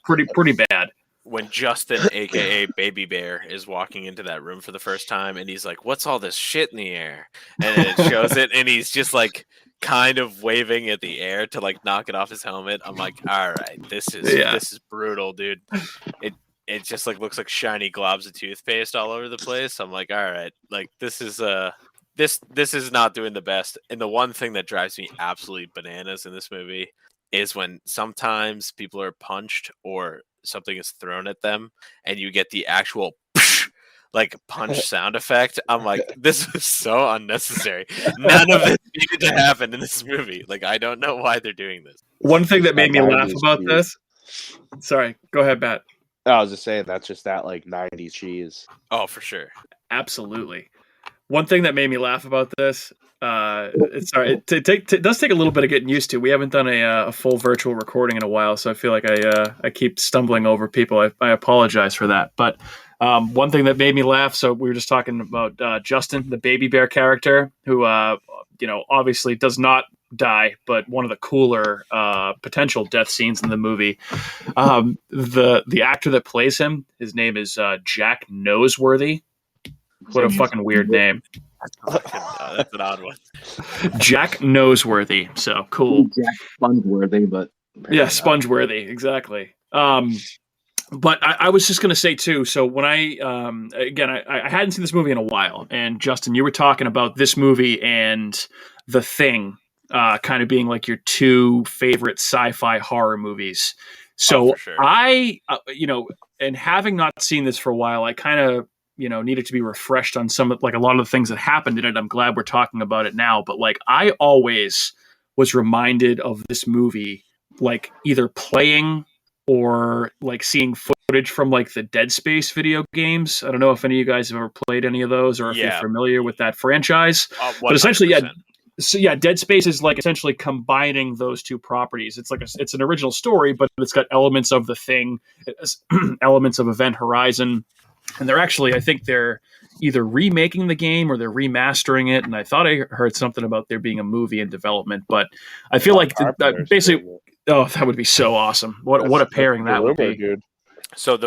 pretty bad. When Justin, aka Baby Bear, is walking into that room for the first time, and he's like, "What's all this shit in the air?" And it shows it, and he's just like kind of waving at the air to like knock it off his helmet. I'm like, all right, this is brutal, dude. It just like looks like shiny globs of toothpaste all over the place. I'm like, all right, like this is this is not doing the best. And the one thing that drives me absolutely bananas in this movie is when sometimes people are punched or something is thrown at them and you get the actual like punch sound effect. I'm like, this is so unnecessary. None of this needed to happen in this movie. Like, I don't know why they're doing this. One thing that made me laugh about this. Sorry, go ahead, Matt. I was just saying that's just that like 90s cheese. Oh, for sure. Absolutely. One thing that made me laugh about this, it does take a little bit of getting used to. We haven't done a full virtual recording in a while, so I feel like I keep stumbling over people. I apologize for that. But one thing that made me laugh, so we were just talking about Justin, the Baby Bear character, who obviously does not die, but one of the cooler potential death scenes in the movie. The actor that plays him, his name is Jack Noseworthy. What a fucking weird name. That's an odd one. Jack Noseworthy. So cool. Jack Spongeworthy, but yeah, Spongeworthy, exactly. But I was just going to say too. So when I hadn't seen this movie in a while, and Justin, you were talking about this movie and The Thing, kind of being like your two favorite sci-fi horror movies. So sure. I, and having not seen this for a while, I kind of, needed to be refreshed on like a lot of the things that happened in it. I'm glad we're talking about it now, but like I always was reminded of this movie, like either playing or like seeing footage from like the Dead Space video games. I don't know if any of you guys have ever played any of those or if you're familiar with that franchise, but essentially, So yeah, Dead Space is like essentially combining those two properties. It's like it's an original story, but it's got elements of The Thing, elements of Event Horizon, and they're actually, I think they're either remaking the game or they're remastering it. And I thought I heard something about there being a movie in development, but I feel like basically, oh, that would be so awesome! What a pairing that would be. Dude. So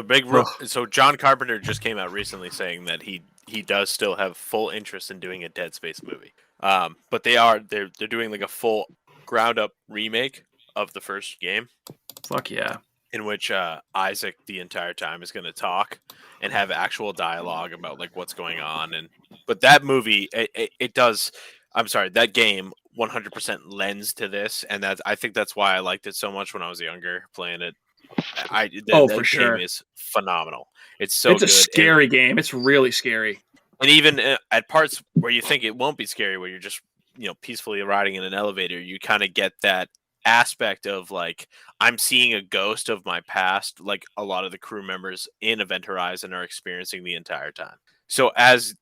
so John Carpenter just came out recently saying that he does still have full interest in doing a Dead Space movie. But they're doing like a full ground up remake of the first game. Fuck yeah. In which Isaac the entire time is going to talk and have actual dialogue about like what's going on. But that movie, it does. I'm sorry, that game 100% lends to this, and I think that's why I liked it so much when I was younger playing it. For sure, game is phenomenal. It's a scary game. It's really scary. And even at parts where you think it won't be scary, where you're just peacefully riding in an elevator, you kind of get that aspect of like, I'm seeing a ghost of my past, like a lot of the crew members in Event Horizon are experiencing the entire time. So as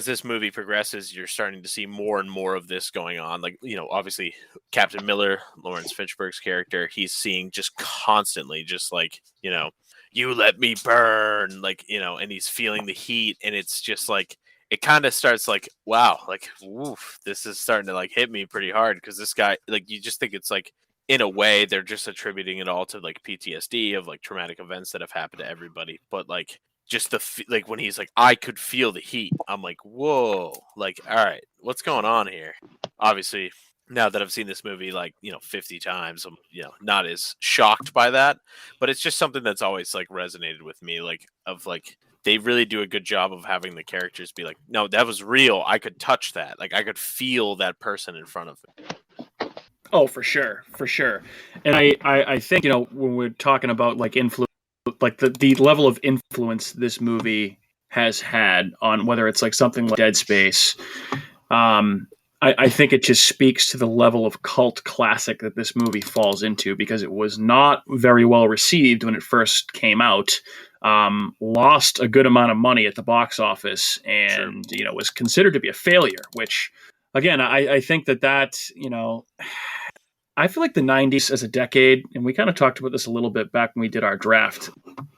this movie progresses, you're starting to see more and more of this going on. Like, obviously Captain Miller, Lawrence Fishburne's character, he's seeing just constantly just like, you let me burn, like, and he's feeling the heat, and it's just like, it kind of starts like, wow, like, woof, this is starting to like hit me pretty hard, because this guy, like, you just think it's like, in a way, they're just attributing it all to like PTSD of like traumatic events that have happened to everybody, but like, just like when he's like, I could feel the heat, I'm like, whoa, like, all right, what's going on here? Obviously, now that I've seen this movie like 50 times, I'm not as shocked by that, but it's just something that's always like resonated with me, like of like, they really do a good job of having the characters be like, no, that was real, I could touch that, like I could feel that person in front of me. Oh, for sure. And I think when we're talking about like influence, like the level of influence this movie has had on whether it's like something like Dead Space, I think it just speaks to the level of cult classic that this movie falls into, because it was not very well received when it first came out, lost a good amount of money at the box office, and was considered to be a failure, which again, I think that I feel like the 90s as a decade, and we kind of talked about this a little bit back when we did our draft,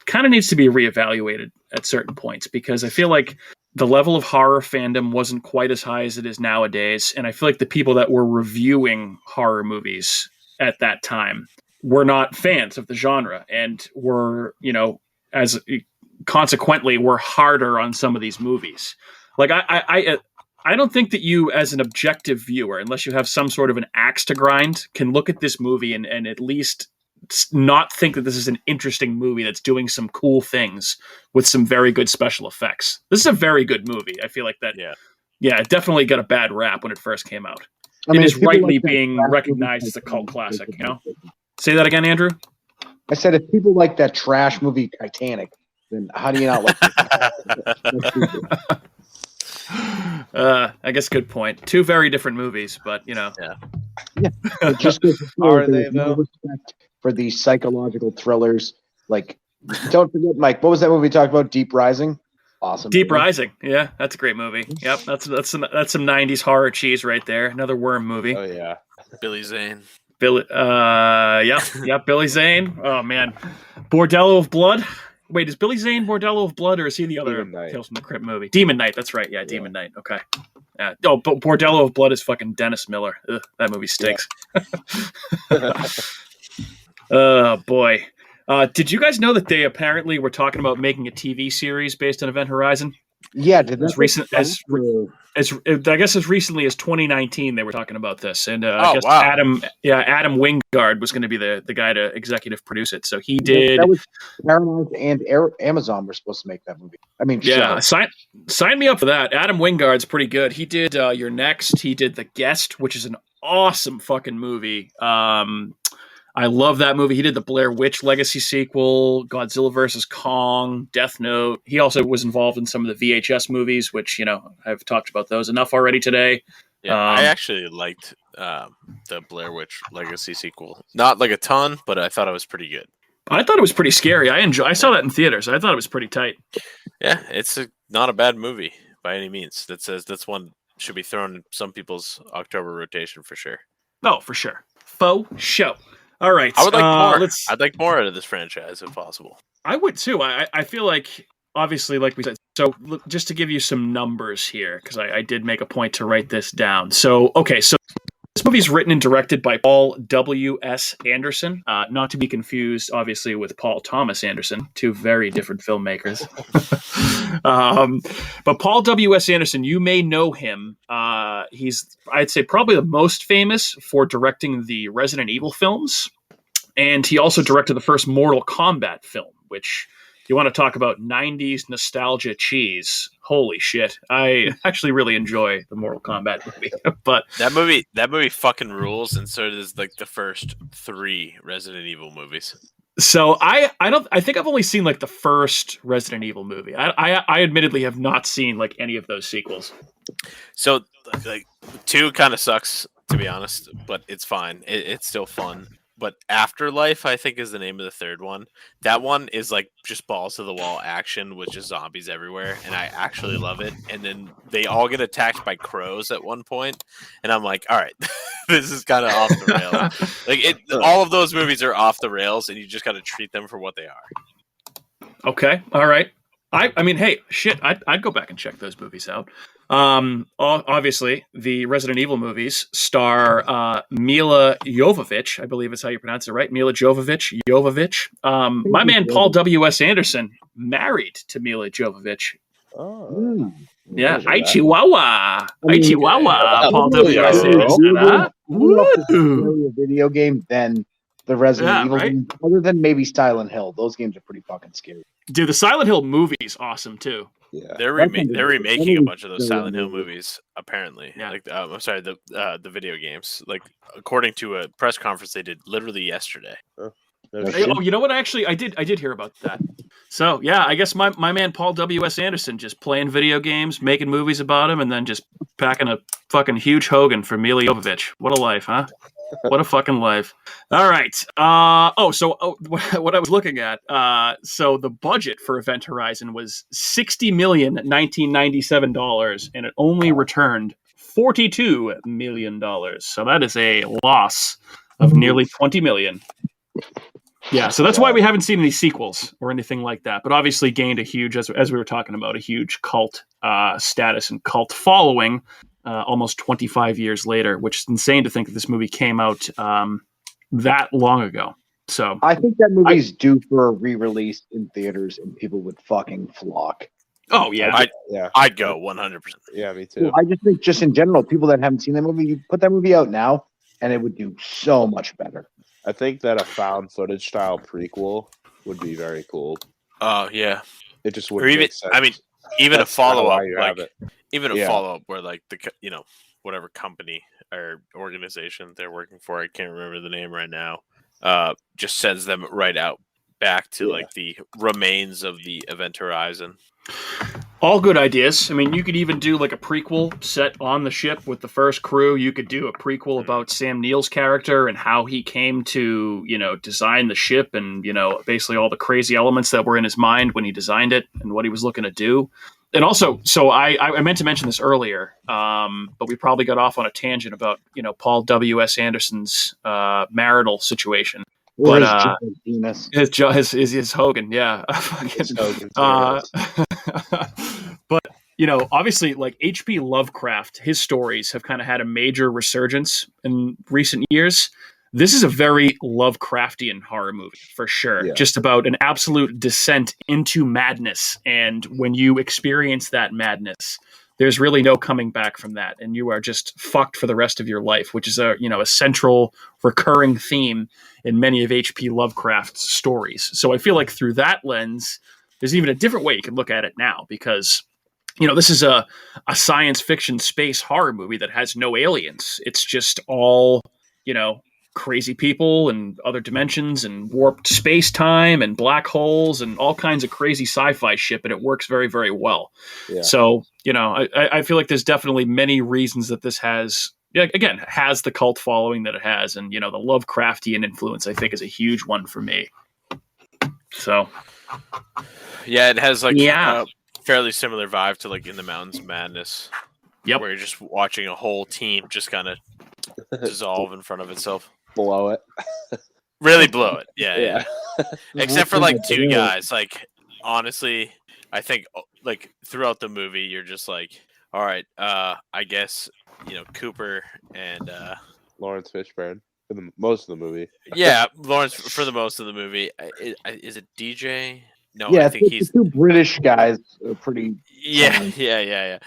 kind of needs to be reevaluated at certain points, because I feel like the level of horror fandom wasn't quite as high as it is nowadays. And I feel like the people that were reviewing horror movies at that time were not fans of the genre, and were, as consequently, were harder on some of these movies. Like I don't think that you, as an objective viewer, unless you have some sort of an axe to grind, can look at this movie and at least not think that this is an interesting movie that's doing some cool things with some very good special effects. This is a very good movie. I feel like that. Yeah, it definitely got a bad rap when it first came out. It is rightly being recognized as a cult classic. Say that again, Andrew. I said, if people like that trash movie Titanic, then how do you not like it? I guess good point. Two very different movies, but Yeah. Just are they though? No respect for these psychological thrillers. Like, don't forget, Mike. What was that movie we talked about? Deep Rising. Awesome. Deep Rising. Yeah, that's a great movie. Yep, that's some 90s horror cheese right there. Another worm movie. Oh yeah. Billy Zane. Billy Zane. Oh man, Bordello of Blood. Wait, is Billy Zane Bordello of Blood, or is he the other Tales from the Crypt movie? Demon Knight, that's right. Yeah, Demon Knight. Okay. But Bordello of Blood is fucking Dennis Miller. Ugh, that movie stinks. Yeah. Oh, boy. Did you guys know that they apparently were talking about making a TV series based on Event Horizon? Yeah, did that I guess as recently as 2019 they were talking about this, and I guess Adam Wingard was going to be the guy to executive produce it. So he did. That was Paramount and Amazon were supposed to make that movie. I mean, yeah, sign me up for that. Adam Wingard's pretty good. He did You're Next. He did The Guest, which is an awesome fucking movie. I love that movie. He did the Blair Witch Legacy sequel, Godzilla vs. Kong, Death Note. He also was involved in some of the VHS movies, which, I've talked about those enough already today. Yeah, I actually liked the Blair Witch Legacy sequel. Not like a ton, but I thought it was pretty good. I thought it was pretty scary. I saw that in theaters. I thought it was pretty tight. Yeah, it's not a bad movie by any means. That's one should be thrown in some people's October rotation for sure. Oh, for sure. Faux show. All right. I would like more. I'd like more out of this franchise if possible. I would too. I feel like, obviously, like we said, so just to give you some numbers here, because I did make a point to write this down. So, okay, so this movie is written and directed by Paul W.S. Anderson, not to be confused, obviously, with Paul Thomas Anderson, two very different filmmakers. But Paul W.S. Anderson, you may know him. He's, I'd say, probably the most famous for directing the Resident Evil films, and he also directed the first Mortal Kombat film, which... You want to talk about 90s nostalgia cheese? Holy shit. I actually really enjoy the Mortal Kombat movie. But that movie fucking rules, and so does like the first 3 Resident Evil movies. So I think I've only seen like the first Resident Evil movie. I admittedly have not seen like any of those sequels. So like 2 kind of sucks, to be honest, but it's fine. It's still fun. But Afterlife, I think, is the name of the 3rd one. That one is like just balls to the wall action with just zombies everywhere, and I actually love it. And then they all get attacked by crows at one point, and I'm like, all right, this is kind of off the rails. Like all of those movies are off the rails, and you just got to treat them for what they are. Okay, all right. I mean, hey, shit, I'd go back and check those movies out. Obviously, the Resident Evil movies star Mila Jovovich, I believe is how you pronounce it, right? Mila Jovovich. My man Paul W.S. Anderson married to Mila Jovovich. Oh. Yeah, Chihuahua. Paul W.S. Anderson. A video game than the Resident Evil games, other than maybe Silent Hill. Those games are pretty fucking scary. Dude, the Silent Hill movie's awesome too. Yeah, they're remaking a bunch of those Silent Hill movies. Apparently, like I'm sorry, the video games. Like according to a press conference they did literally yesterday. Oh, you know what? Actually, I did hear about that. So yeah, I guess my man Paul W.S. Anderson just playing video games, making movies about him, and then just packing a fucking huge Hogan for Mila Jovovich. What a life, huh? What a fucking life. All right. What I was looking at, so the budget for Event Horizon was $60,197, and it only returned $42 million. So that is a loss of nearly $20 million. Yeah, so that's why we haven't seen any sequels or anything like that. But obviously gained a huge, as we were talking about, a huge cult status and cult following almost 25 years later, which is insane to think that this movie came out that long ago. So I think that movie's due for a re-release in theaters, and people would fucking flock. Oh yeah, I'd go 100%. Yeah, me too. I just think, just in general, people that haven't seen that movie, you put that movie out now, and it would do so much better. I think that a found footage style prequel would be very cool. Oh yeah, it just wouldn't make sense. I mean, even That's a follow up, follow up where like the whatever company or organization they're working for, I can't remember the name right now, just sends them right out back to like the remains of the Event Horizon. All good ideas. I mean, you could even do like a prequel set on the ship with the first crew. You could do a prequel about Sam Neill's character and how he came to, design the ship and, basically all the crazy elements that were in his mind when he designed it and what he was looking to do. And also, so I meant to mention this earlier, but we probably got off on a tangent about, Paul W.S. Anderson's marital situation. But his Hogan, yeah. But obviously, like H.P. Lovecraft, his stories have kind of had a major resurgence in recent years. This is a very Lovecraftian horror movie for sure. Yeah. Just about an absolute descent into madness, and when you experience that madness, there's really no coming back from that, and you are just fucked for the rest of your life, which is a central recurring theme in many of H.P. Lovecraft's stories. So I feel like through that lens, there's even a different way you can look at it now, because this is a science fiction space horror movie that has no aliens. It's just all crazy people and other dimensions and warped space-time and black holes and all kinds of crazy sci-fi shit, but it works very, very well. Yeah. So, I feel like there's definitely many reasons that this has the cult following that it has. And, the Lovecraftian influence, I think, is a huge one for me. So. Yeah, it has a fairly similar vibe to like In the Mountains of Madness. Yep. Where you're just watching a whole team just kind of dissolve in front of itself. Blow it. Really blow it. Yeah. Except for like two guys. Like, honestly, I think like throughout the movie, you're just like, all right, I guess, Cooper and Lawrence Fishburne for most of the movie. Yeah, Lawrence for the most of the movie. Is it DJ? No, Yeah, I think he's the two British guys are pretty. Yeah.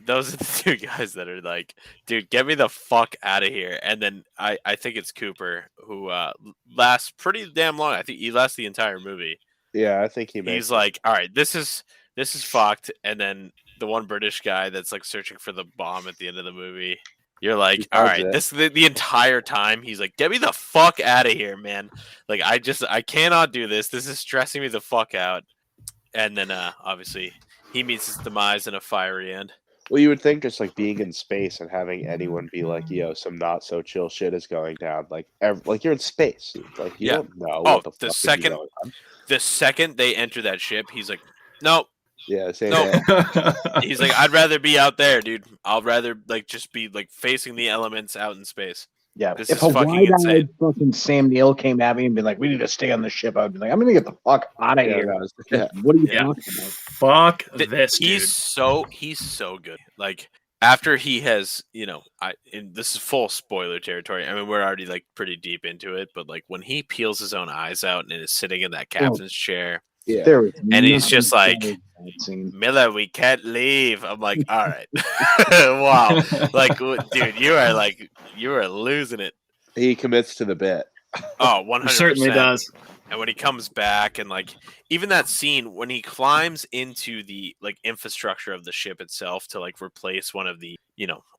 Those are the two guys that are like, dude, get me the fuck out of here. And then I think it's Cooper who lasts pretty damn long. I think he lasts the entire movie. Yeah, I think he's like, all right, this is fucked. And then the one British guy that's like searching for the bomb at the end of the movie. You're like, all right, the entire time he's like, get me the fuck out of here, man. Like, I cannot do this. This is stressing me the fuck out. And then obviously he meets his demise in a fiery end. Well, you would think just like being in space and having anyone be like, yo, some not so chill shit is going down. Like, you're in space. Like, you don't know what the fuck is going on. The second they enter that ship, he's like, nope. Yeah, same. He's like, I'd rather be out there, dude. I'd rather like just be like facing the elements out in space. Yeah, this if is a fucking insane. Fucking Sam Neill came at me and been like, "We need to stay on the ship," I would be like, "I'm gonna get the fuck out of here." What are you talking about? Fuck this, dude. He's so good. Like after he has, and this is full spoiler territory. I mean, we're already like pretty deep into it, but like when he peels his own eyes out and is sitting in that captain's chair. Yeah. And he's just like, Miller, we can't leave. I'm like, all right. Wow. Like, dude, you are losing it. He commits to the bit. Oh, 100%. He certainly does. And when he comes back and like, even that scene when he climbs into the like infrastructure of the ship itself to like replace one of the,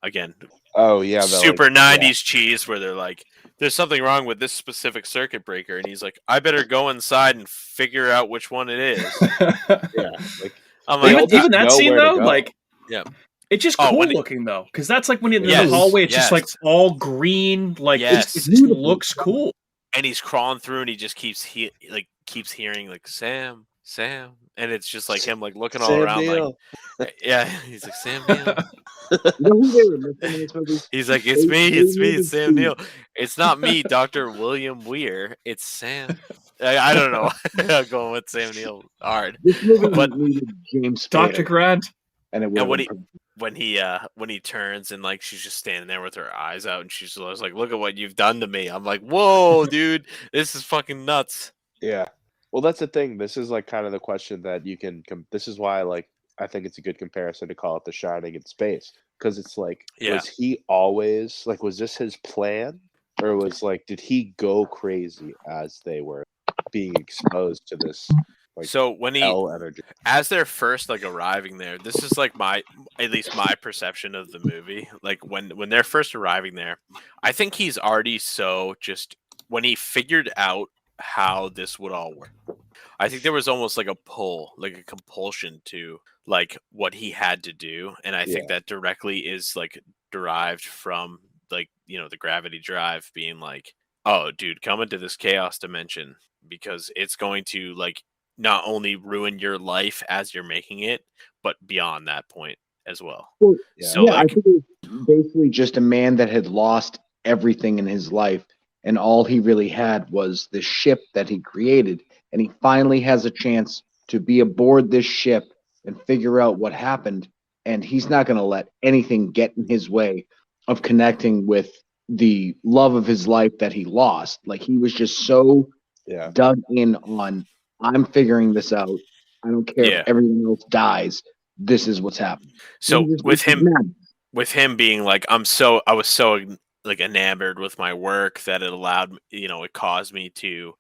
again, super 90s cheese where they're like, there's something wrong with this specific circuit breaker. And he's like, I better go inside and figure out which one it is. Yeah. Like, I'm like, even that scene though, like, yeah. It's just cool looking though, because that's like when you're in the hallway, it's just like all green, like it just looks cool. And he's crawling through, and he just keeps hearing like Sam, and it's just like him like looking all around, Neil. Like, yeah, he's like Sam Neill. He's like, it's me, it's Sam Neill. It's not me, Dr. William Weir. It's Sam. I don't know. I'm going with Sam Neill hard, but James Dr. Grant. And when he turns and like she's just standing there with her eyes out and she's just like, look at what you've done to me. I'm like, whoa, dude, this is fucking nuts. Yeah. Well, that's the thing. This is like kind of the question that you can. This is why I think it's a good comparison to call it The Shining in space, because it's like, was he always like, was this his plan, or was like, did he go crazy as they were being exposed to this? Like, so when as they're first like arriving there, this is like at least my perception of the movie. Like when they're first arriving there, I think he's already so just when he figured out how this would all work. I think there was almost like a pull, like a compulsion to like what he had to do, and I think that directly is like derived from like the gravity drive being like, oh, dude, come into this chaos dimension because it's going to like not only ruin your life as you're making it, but beyond that point as well. So I think it was basically just a man that had lost everything in his life, and all he really had was the ship that he created, and he finally has a chance to be aboard this ship and figure out what happened, and he's not going to let anything get in his way of connecting with the love of his life that he lost. Like, he was just so dug in on, I'm figuring this out. I don't care if everyone else dies. This is what's happening. So with him being like, I was so like enamored with my work that it allowed, it caused me to,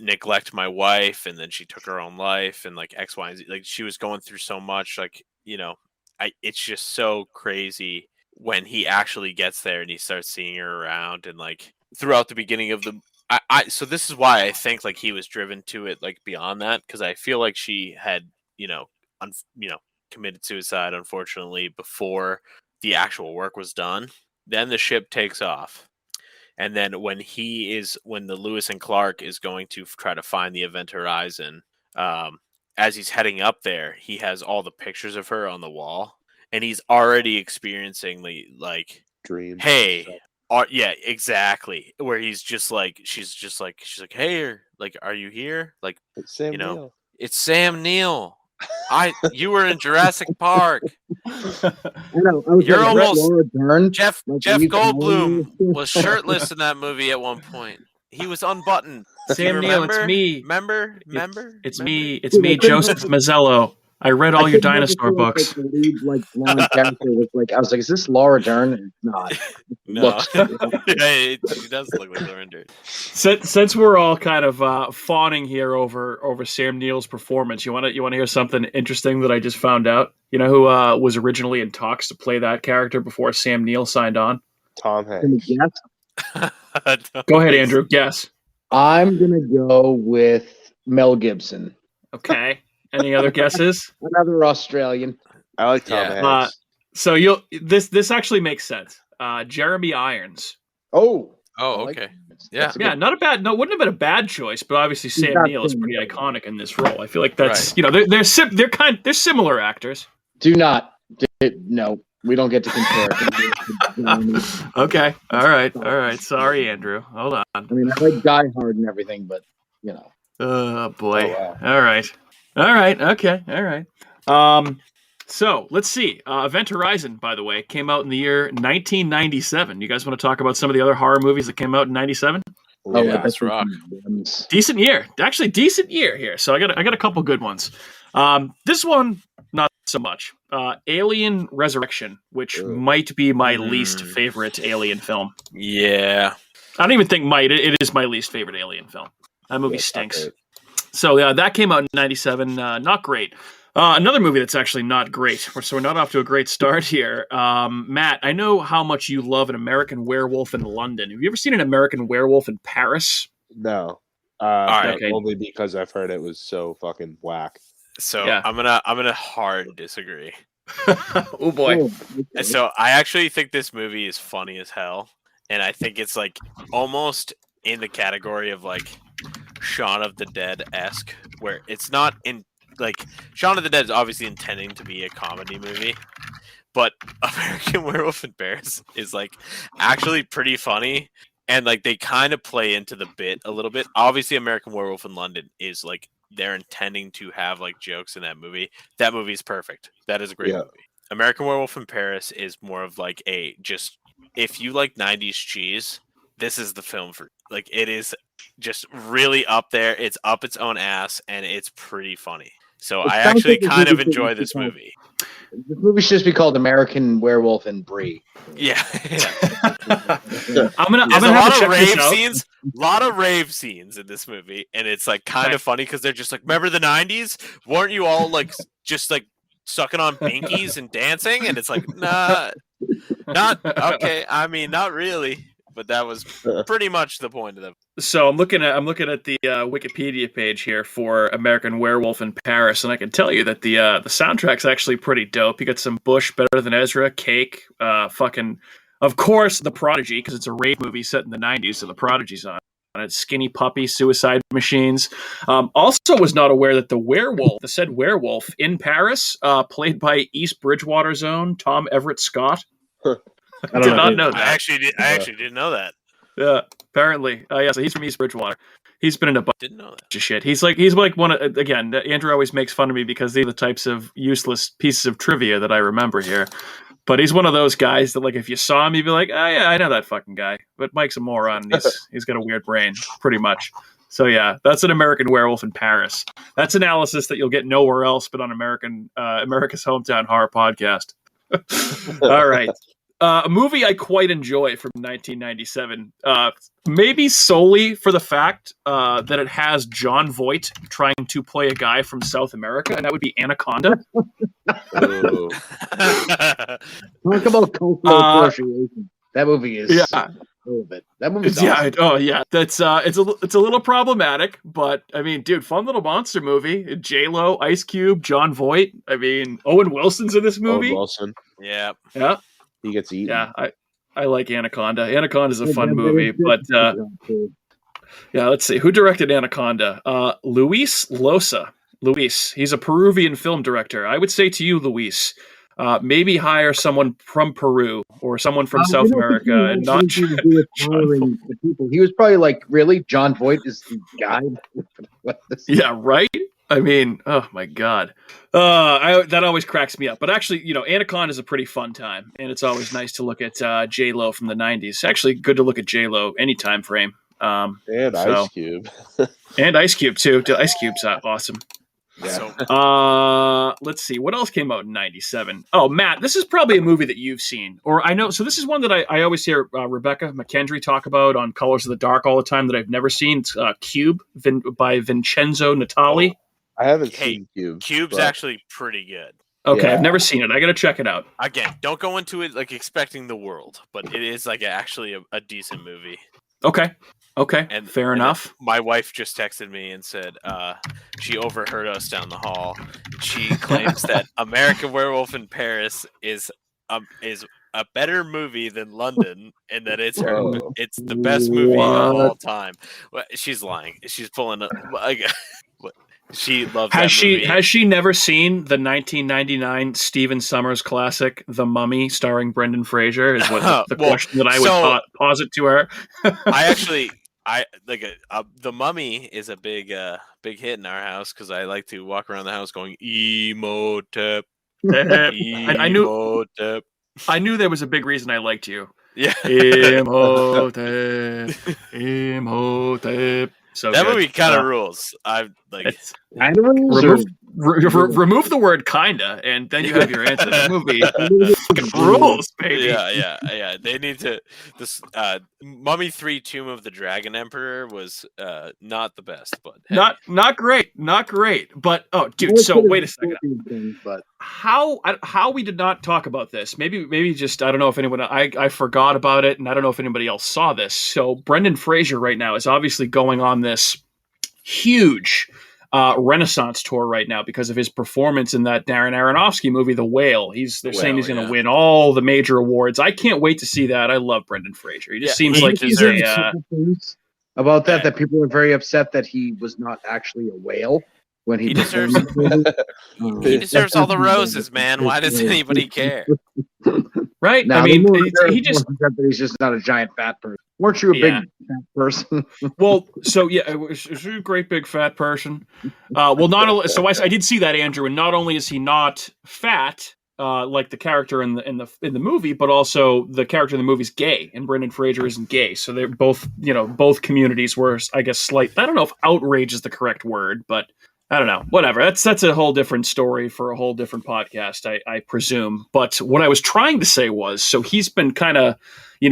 neglect my wife, and then she took her own life, and like X, Y, and Z. Like she was going through so much. Like it's just so crazy when he actually gets there and he starts seeing her around, and like throughout the beginning of the. So this is why I think like he was driven to it like beyond that, because I feel like she had committed suicide unfortunately before the actual work was done. Then the ship takes off, and then when the Lewis and Clark is going to try to find the Event Horizon, as he's heading up there, he has all the pictures of her on the wall, and he's already experiencing like, Dreams. hey, yeah, exactly. Where he's just like, she's like, hey, like, are you here? Like, It's Sam Neill. It's Sam Neill. You were in Jurassic Park. You're almost Jeff Goldblum was shirtless in that movie at one point. He was unbuttoned. Sam Neill, it's me. Remember? It's me, Joseph Mazzello. I read all your dinosaur books. The lead, blonde character was I was like, is this Laura Dern? It's not. No. Yeah, he does look like Laura Dern. Since we're all kind of fawning here over Sam Neill's performance, you want to hear something interesting that I just found out? You know who was originally in talks to play that character before Sam Neill signed on? Tom Hanks. Go ahead, Andrew. Guess. I'm gonna go with Mel Gibson. Okay. Any other guesses? Another Australian. I like Tom Hanks. So this actually makes sense. Jeremy Irons. Oh, okay. Yeah, not a bad. No, wouldn't have been a bad choice, but obviously Sam Neill is pretty iconic in this role. I feel like that's they're similar actors. No, we don't get to compare. Okay, all right. Sorry, Andrew. Hold on. I mean, I like Die Hard and everything, but Oh boy. Oh, wow. All right. Okay. All right. So let's see. Event Horizon, by the way, came out in the year 1997. You guys want to talk about some of the other horror movies that came out in 97? Oh, yeah, that's rock. Decent year. Actually, decent year here. So I got a couple good ones. This one, not so much. Alien Resurrection, which might be my least favorite Alien film. Yeah. I don't even think it is my least favorite Alien film. That movie stinks. So that came out in 97. Not great. Another movie that's actually not great. So we're not off to a great start here. Matt, I know how much you love An American Werewolf in London. Have you ever seen An American Werewolf in Paris? No. Okay. Only because I've heard it was so fucking whack. So I'm gonna hard disagree. Oh boy. So I actually think this movie is funny as hell, and I think it's almost in the category of Shaun of the Dead-esque, where it's not in Shaun of the Dead is obviously intending to be a comedy movie, but American Werewolf in Paris is actually pretty funny, and they kind of play into the bit a little bit. Obviously, American Werewolf in London is they're intending to have jokes in that movie. That movie is perfect. That is a great movie. American Werewolf in Paris is more of if you like 90s cheese, this is the film for it is just really up there. It's up its own ass, and it's pretty funny. So I actually kind of enjoy this movie. This movie should just be called American Werewolf and Brie. Yeah. I'm gonna have to check this out. A lot of rave scenes in this movie, and it's kind of funny because they're just remember the 90s? Weren't you all just sucking on binkies and dancing? And it's nah, not okay. I mean, not really. But that was pretty much the point of them. So I'm looking at the Wikipedia page here for American Werewolf in Paris, and I can tell you that the soundtrack's actually pretty dope. You got some Bush, Better Than Ezra, Cake, of course, The Prodigy, because it's a rape movie set in the 90s, so The Prodigy's on it. Skinny Puppy, Suicide Machines. Also was not aware that the said werewolf in Paris, played by East Bridgewater's own Tom Everett Scott. I did not know that. I actually didn't know that. Yeah, apparently. So he's from East Bridgewater. He's been in a bunch of shit. He's one of, again, Andrew always makes fun of me because these are the types of useless pieces of trivia that I remember here. But he's one of those guys that if you saw him, you'd be like, oh yeah, I know that fucking guy. But Mike's a moron. And he's got a weird brain, pretty much. So yeah, that's An American Werewolf in Paris. That's analysis that you'll get nowhere else but on America's Hometown Horror Podcast. All right. A movie I quite enjoy from 1997, maybe solely for the fact that it has John Voight trying to play a guy from South America, and that would be Anaconda. Talk about cultural appropriation. That movie is a little bit. That movie's awesome. That's it's a little problematic, but I mean, dude, fun little monster movie. J-Lo, Ice Cube, John Voight. I mean, Owen Wilson's in this movie. Owen Wilson. Yeah. He gets eaten. Yeah, I like Anaconda. Anaconda's a fun movie, but let's see. Who directed Anaconda? Luis Loza. Luis. He's a Peruvian film director. I would say to you, Luis, maybe hire someone from Peru or someone from South America, and not to do with hiring the people. He was probably like, really, John Voight is the guy. Yeah, right. I mean, oh my god, that always cracks me up. But actually, Anaconda is a pretty fun time, and it's always nice to look at J Lo from the '90s. Actually, good to look at J Lo any time frame. And Ice Cube, and Ice Cube too. Ice Cube's awesome. Yeah. Let's see what else came out in '97. Oh, Matt, this is probably a movie that you've seen, or I know. So this is one that I always hear Rebecca McKendry talk about on Colors of the Dark all the time that I've never seen. It's Cube by Vincenzo Natali. I haven't seen Cube. Cube's actually pretty good. Okay, yeah. I've never seen it. I got to check it out. Again, don't go into it like expecting the world, but it is like actually a decent movie. Okay, and fair enough. My wife just texted me and said she overheard us down the hall. She claims that American Werewolf in Paris is a better movie than London, and that it's the best movie of all time. Well, she's lying. She's pulling up. She loves that movie. Has she never seen the 1999 Stephen Sommers classic, The Mummy, starring Brendan Fraser? Is what the question that I would posit to her. I like The Mummy is a big hit in our house because I like to walk around the house going Emotep. I knew there was a big reason I liked you. Yeah. Imhotep. So that movie kind of rules. I like remove the word "kinda," and then you have your answer. The movie rules, baby. Yeah. They need to. This Mummy 3: Tomb of the Dragon Emperor was not the best, but hey. not great. But dude, so wait a second. But how we did not talk about this? Maybe just I don't know if anyone I forgot about it, and I don't know if anybody else saw this. So Brendan Fraser right now is obviously going on this huge Renaissance tour right now because of his performance in that Darren Aronofsky movie, The Whale. They're saying he's going to win all the major awards. I can't wait to see that. I love Brendan Fraser. He just seems like he's about that people are very upset that he was not actually a whale when he deserves he deserves all the roses, man. Why does anybody care? Right? Now, I mean, he's just not a giant fat person. Weren't you a big fat person? Well, so is he a great big fat person? Well, not only so I did see that, Andrew, and not only is he not fat like the character in the movie, but also the character in the movie's gay, and Brendan Fraser isn't gay. So they're both both communities were, I guess, slight. I don't know if outrage is the correct word, but I don't know. Whatever. That's a whole different story for a whole different podcast, I presume. But what I was trying to say was, so he's been kind of,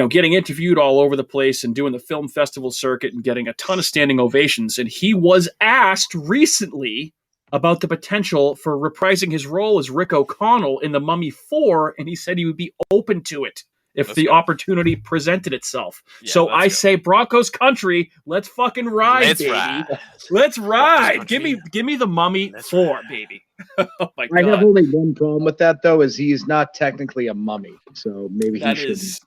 getting interviewed all over the place and doing the film festival circuit and getting a ton of standing ovations. And he was asked recently about the potential for reprising his role as Rick O'Connell in The Mummy 4, and he said he would be open to it if the opportunity presented itself. Yeah, so I say Broncos country, let's fucking ride, baby. Let's ride. Give me The Mummy 4, baby. Oh my God. I have only one problem with that though, is he's not technically a mummy. So maybe he shouldn't.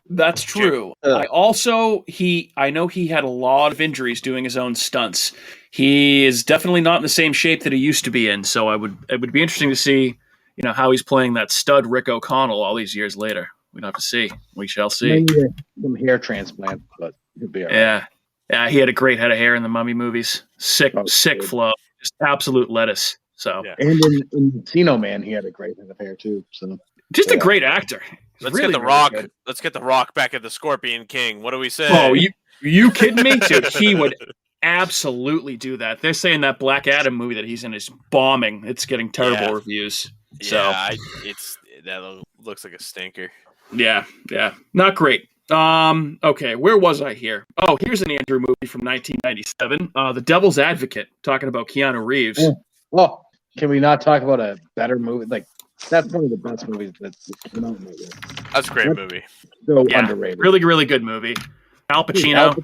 That's true. I know he had a lot of injuries doing his own stunts. He is definitely not in the same shape that he used to be in. So it would be interesting to see, how he's playing that stud Rick O'Connell all these years later. We'd have to see. We shall see. Maybe some hair transplant, but he'll be all right. Yeah. He had a great head of hair in the Mummy movies. Sick flow, just absolute lettuce. So, and in Encino Man, he had a great head of hair too. So, just a great actor. Let's get the Rock. Let's get the Rock back at the Scorpion King. What do we say? Oh, you kidding me, dude? He would absolutely do that. They're saying that Black Adam movie that he's in is bombing. It's getting terrible reviews. That looks like a stinker. Yeah, not great. Okay, where was I here? Oh, here's an Andrew movie from 1997. The Devil's Advocate, talking about Keanu Reeves. Oh, can we not talk about a better movie? Like, that's one of the best movies that's come out. That's a great movie. So underrated. Really, really good movie. Al Pacino,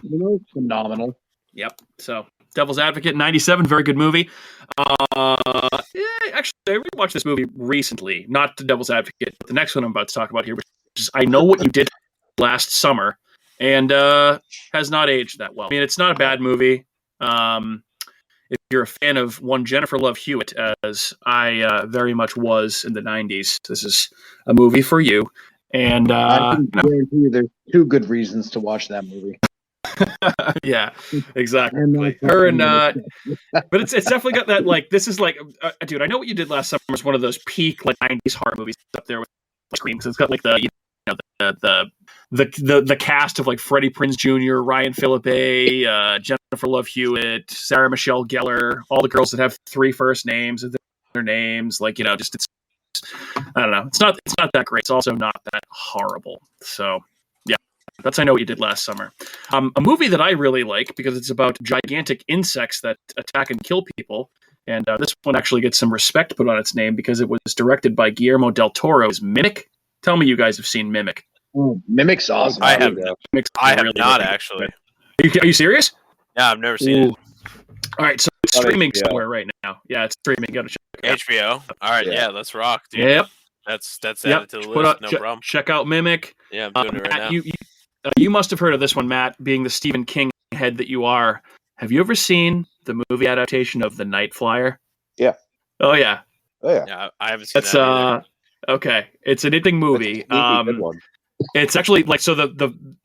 phenomenal. Yep. So, Devil's Advocate, 97, very good movie. Actually, I rewatched this movie recently. Not The Devil's Advocate, but the next one I'm about to talk about here, which is I Know What You Did Last Summer, and has not aged that well. I mean, it's not a bad movie. It's you're a fan of one Jennifer Love Hewitt, as I very much was in the 90s, this is a movie for you. And I can guarantee you there's two good reasons to watch that movie. yeah, exactly. Her and but it's definitely got that, like, this is like, dude, I Know What You Did Last Summer was one of those peak like 90s horror movies up there with Scream. So it's got like the cast of like Freddie Prinze Jr., Ryan Phillippe, Jennifer Love Hewitt, Sarah Michelle Gellar, all the girls that have 3 first names of their names. Like, just it's, I don't know. It's not that great. It's also not that horrible. So yeah, that's I Know What You Did Last Summer. A movie that I really like because it's about gigantic insects that attack and kill people. And this one actually gets some respect put on its name because it was directed by Guillermo del Toro. Is Mimic? Tell me you guys have seen Mimic. Oh, Mimic's awesome. I have not actually. Are you serious? Yeah, I've never seen it. All right, so it's streaming somewhere right now. Yeah, it's streaming. Got to check it out. HBO. All right, yeah, let's rock, dude. Yep. That's added to the list. No problem. Check out Mimic. Yeah, I'm doing it right Matt, now. You must have heard of this one, Matt, being the Stephen King head that you are. Have you ever seen the movie adaptation of The Night Flyer? Yeah. Oh yeah. Yeah, I haven't seen that either. Okay. It's an interesting movie. Good one. It's actually like, so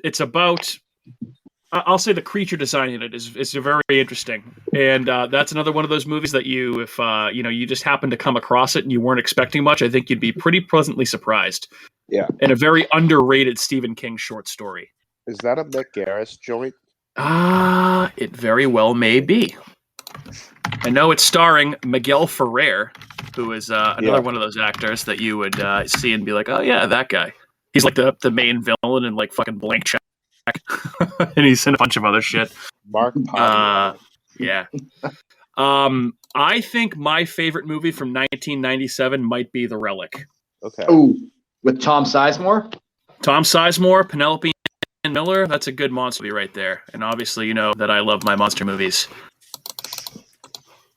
it's about, I'll say the creature design in it is very interesting, and that's another one of those movies that if you just happen to come across it and you weren't expecting much, I think you'd be pretty pleasantly surprised. Yeah. And a very underrated Stephen King short story. Is that a Mick Garris joint? It very well may be. I know it's starring Miguel Ferrer, who is another one of those actors that you would see and be like, oh yeah, that guy. He's like the main villain in like fucking Blank Check. And he's in a bunch of other shit. Mark Pau. Yeah. I think my favorite movie from 1997 might be The Relic. Okay. Oh, with Tom Sizemore? Tom Sizemore, Penelope Miller. That's a good monster movie right there. And obviously, you know that I love my monster movies.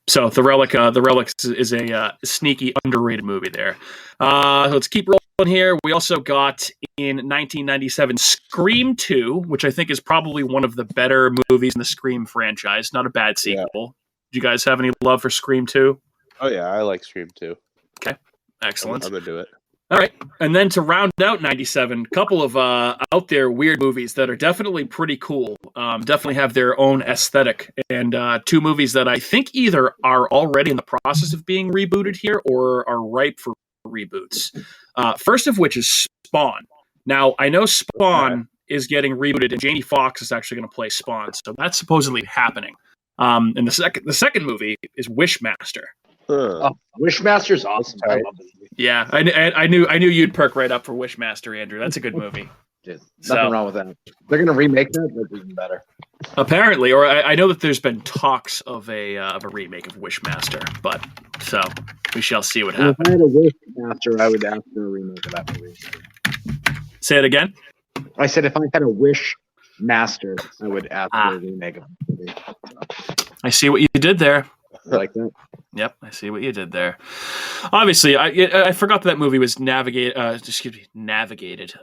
So The Relic is a sneaky, underrated movie there. Let's keep rolling here. We also got in 1997 Scream 2, which I think is probably one of the better movies in the Scream franchise. Not a bad sequel. Yeah. Do you guys have any love for Scream 2? Oh yeah, I like Scream 2. Okay, excellent. I'm gonna do it. All right, and then to round out 97, a couple of out there weird movies that are definitely pretty cool, definitely have their own aesthetic, and 2 movies that I think either are already in the process of being rebooted here or are ripe for reboots. First of which is Spawn. Now, I know Spawn is getting rebooted, and Jamie Foxx is actually going to play Spawn, so that's supposedly happening. And the second movie is Wishmaster. Wishmaster's awesome. I love this movie. Yeah, I knew you'd perk right up for Wishmaster, Andrew. That's a good movie. Nothing wrong with that. They're going to remake that. That's even better. Apparently, or I know that there's been talks of a remake of Wishmaster, but so we shall see what happens. If I had a Wishmaster, I would ask for a remake of that movie. Say it again. I said if I had a Wishmaster, I would ask for a remake of that movie. I see what you did there. Like that. Yep, I see what you did there. Obviously, I forgot that movie was navigated.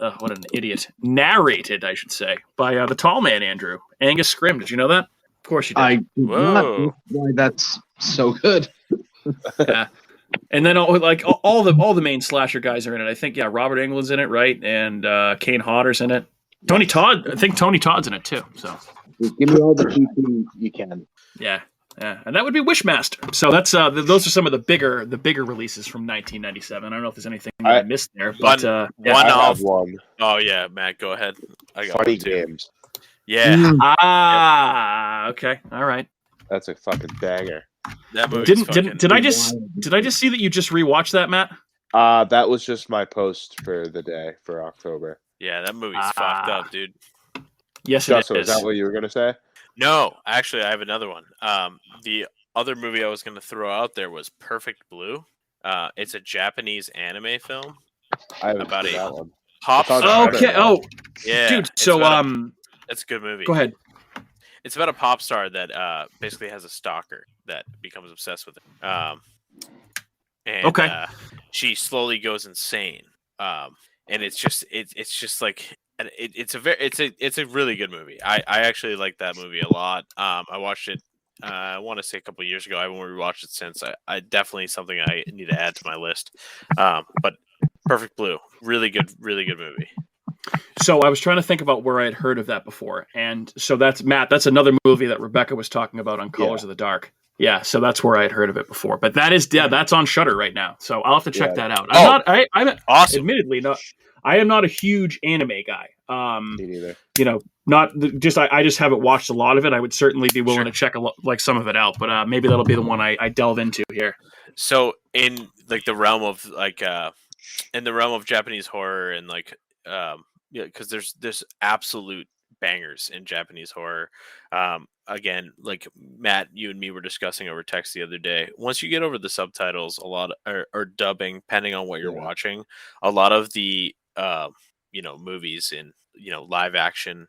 What an idiot! Narrated, I should say, by the tall man Andrew Angus Scrimm. Did you know that? Of course you did. I did not. Why that's so good. Yeah. And then all the main slasher guys are in it. I think Robert Englund's in it, right? And Kane Hodder's in it. Tony Todd. I think Tony Todd's in it too. So just give me all the people you can. Yeah. Yeah, and that would be Wishmaster. So that's those are some of the bigger releases from 1997. I don't know if there's anything I missed there, but one. Oh yeah, Matt, go ahead. I got Funny Games. Yeah. Okay. All right. That's a fucking banger. That movie. Did I just see that you just rewatched that, Matt? That was just my post for the day for October. Yeah, that movie's fucked up, dude. Yes, Justin, it is. Is that what you were gonna say? No, actually, I have another one. The other movie I was going to throw out there was Perfect Blue. It's a Japanese anime film about a pop star. Okay. Oh, yeah, dude. So it's a good movie. Go ahead. It's about a pop star that basically has a stalker that becomes obsessed with it. And she slowly goes insane. And it's just like. It's a really good movie. I actually like that movie a lot. I watched it I want to say a couple of years ago. I haven't rewatched it since. I definitely something I need to add to my list. But Perfect Blue, really good movie. So I was trying to think about where I had heard of that before, and so that's Matt. That's another movie that Rebecca was talking about on Colors of the Dark. Yeah, so that's where I had heard of it before. But that's on Shudder right now. So I'll have to check that out. I'm awesome. Admittedly, I am not a huge anime guy. Me neither. I just haven't watched a lot of it. I would certainly be willing to check some of it out, but maybe that'll be the one I delve into here. So in the realm of Japanese horror and because there's absolute bangers in Japanese horror. Again, like Matt, you and me were discussing over text the other day. Once you get over the subtitles, a lot or dubbing, depending on what you're watching, a lot of the movies in live action,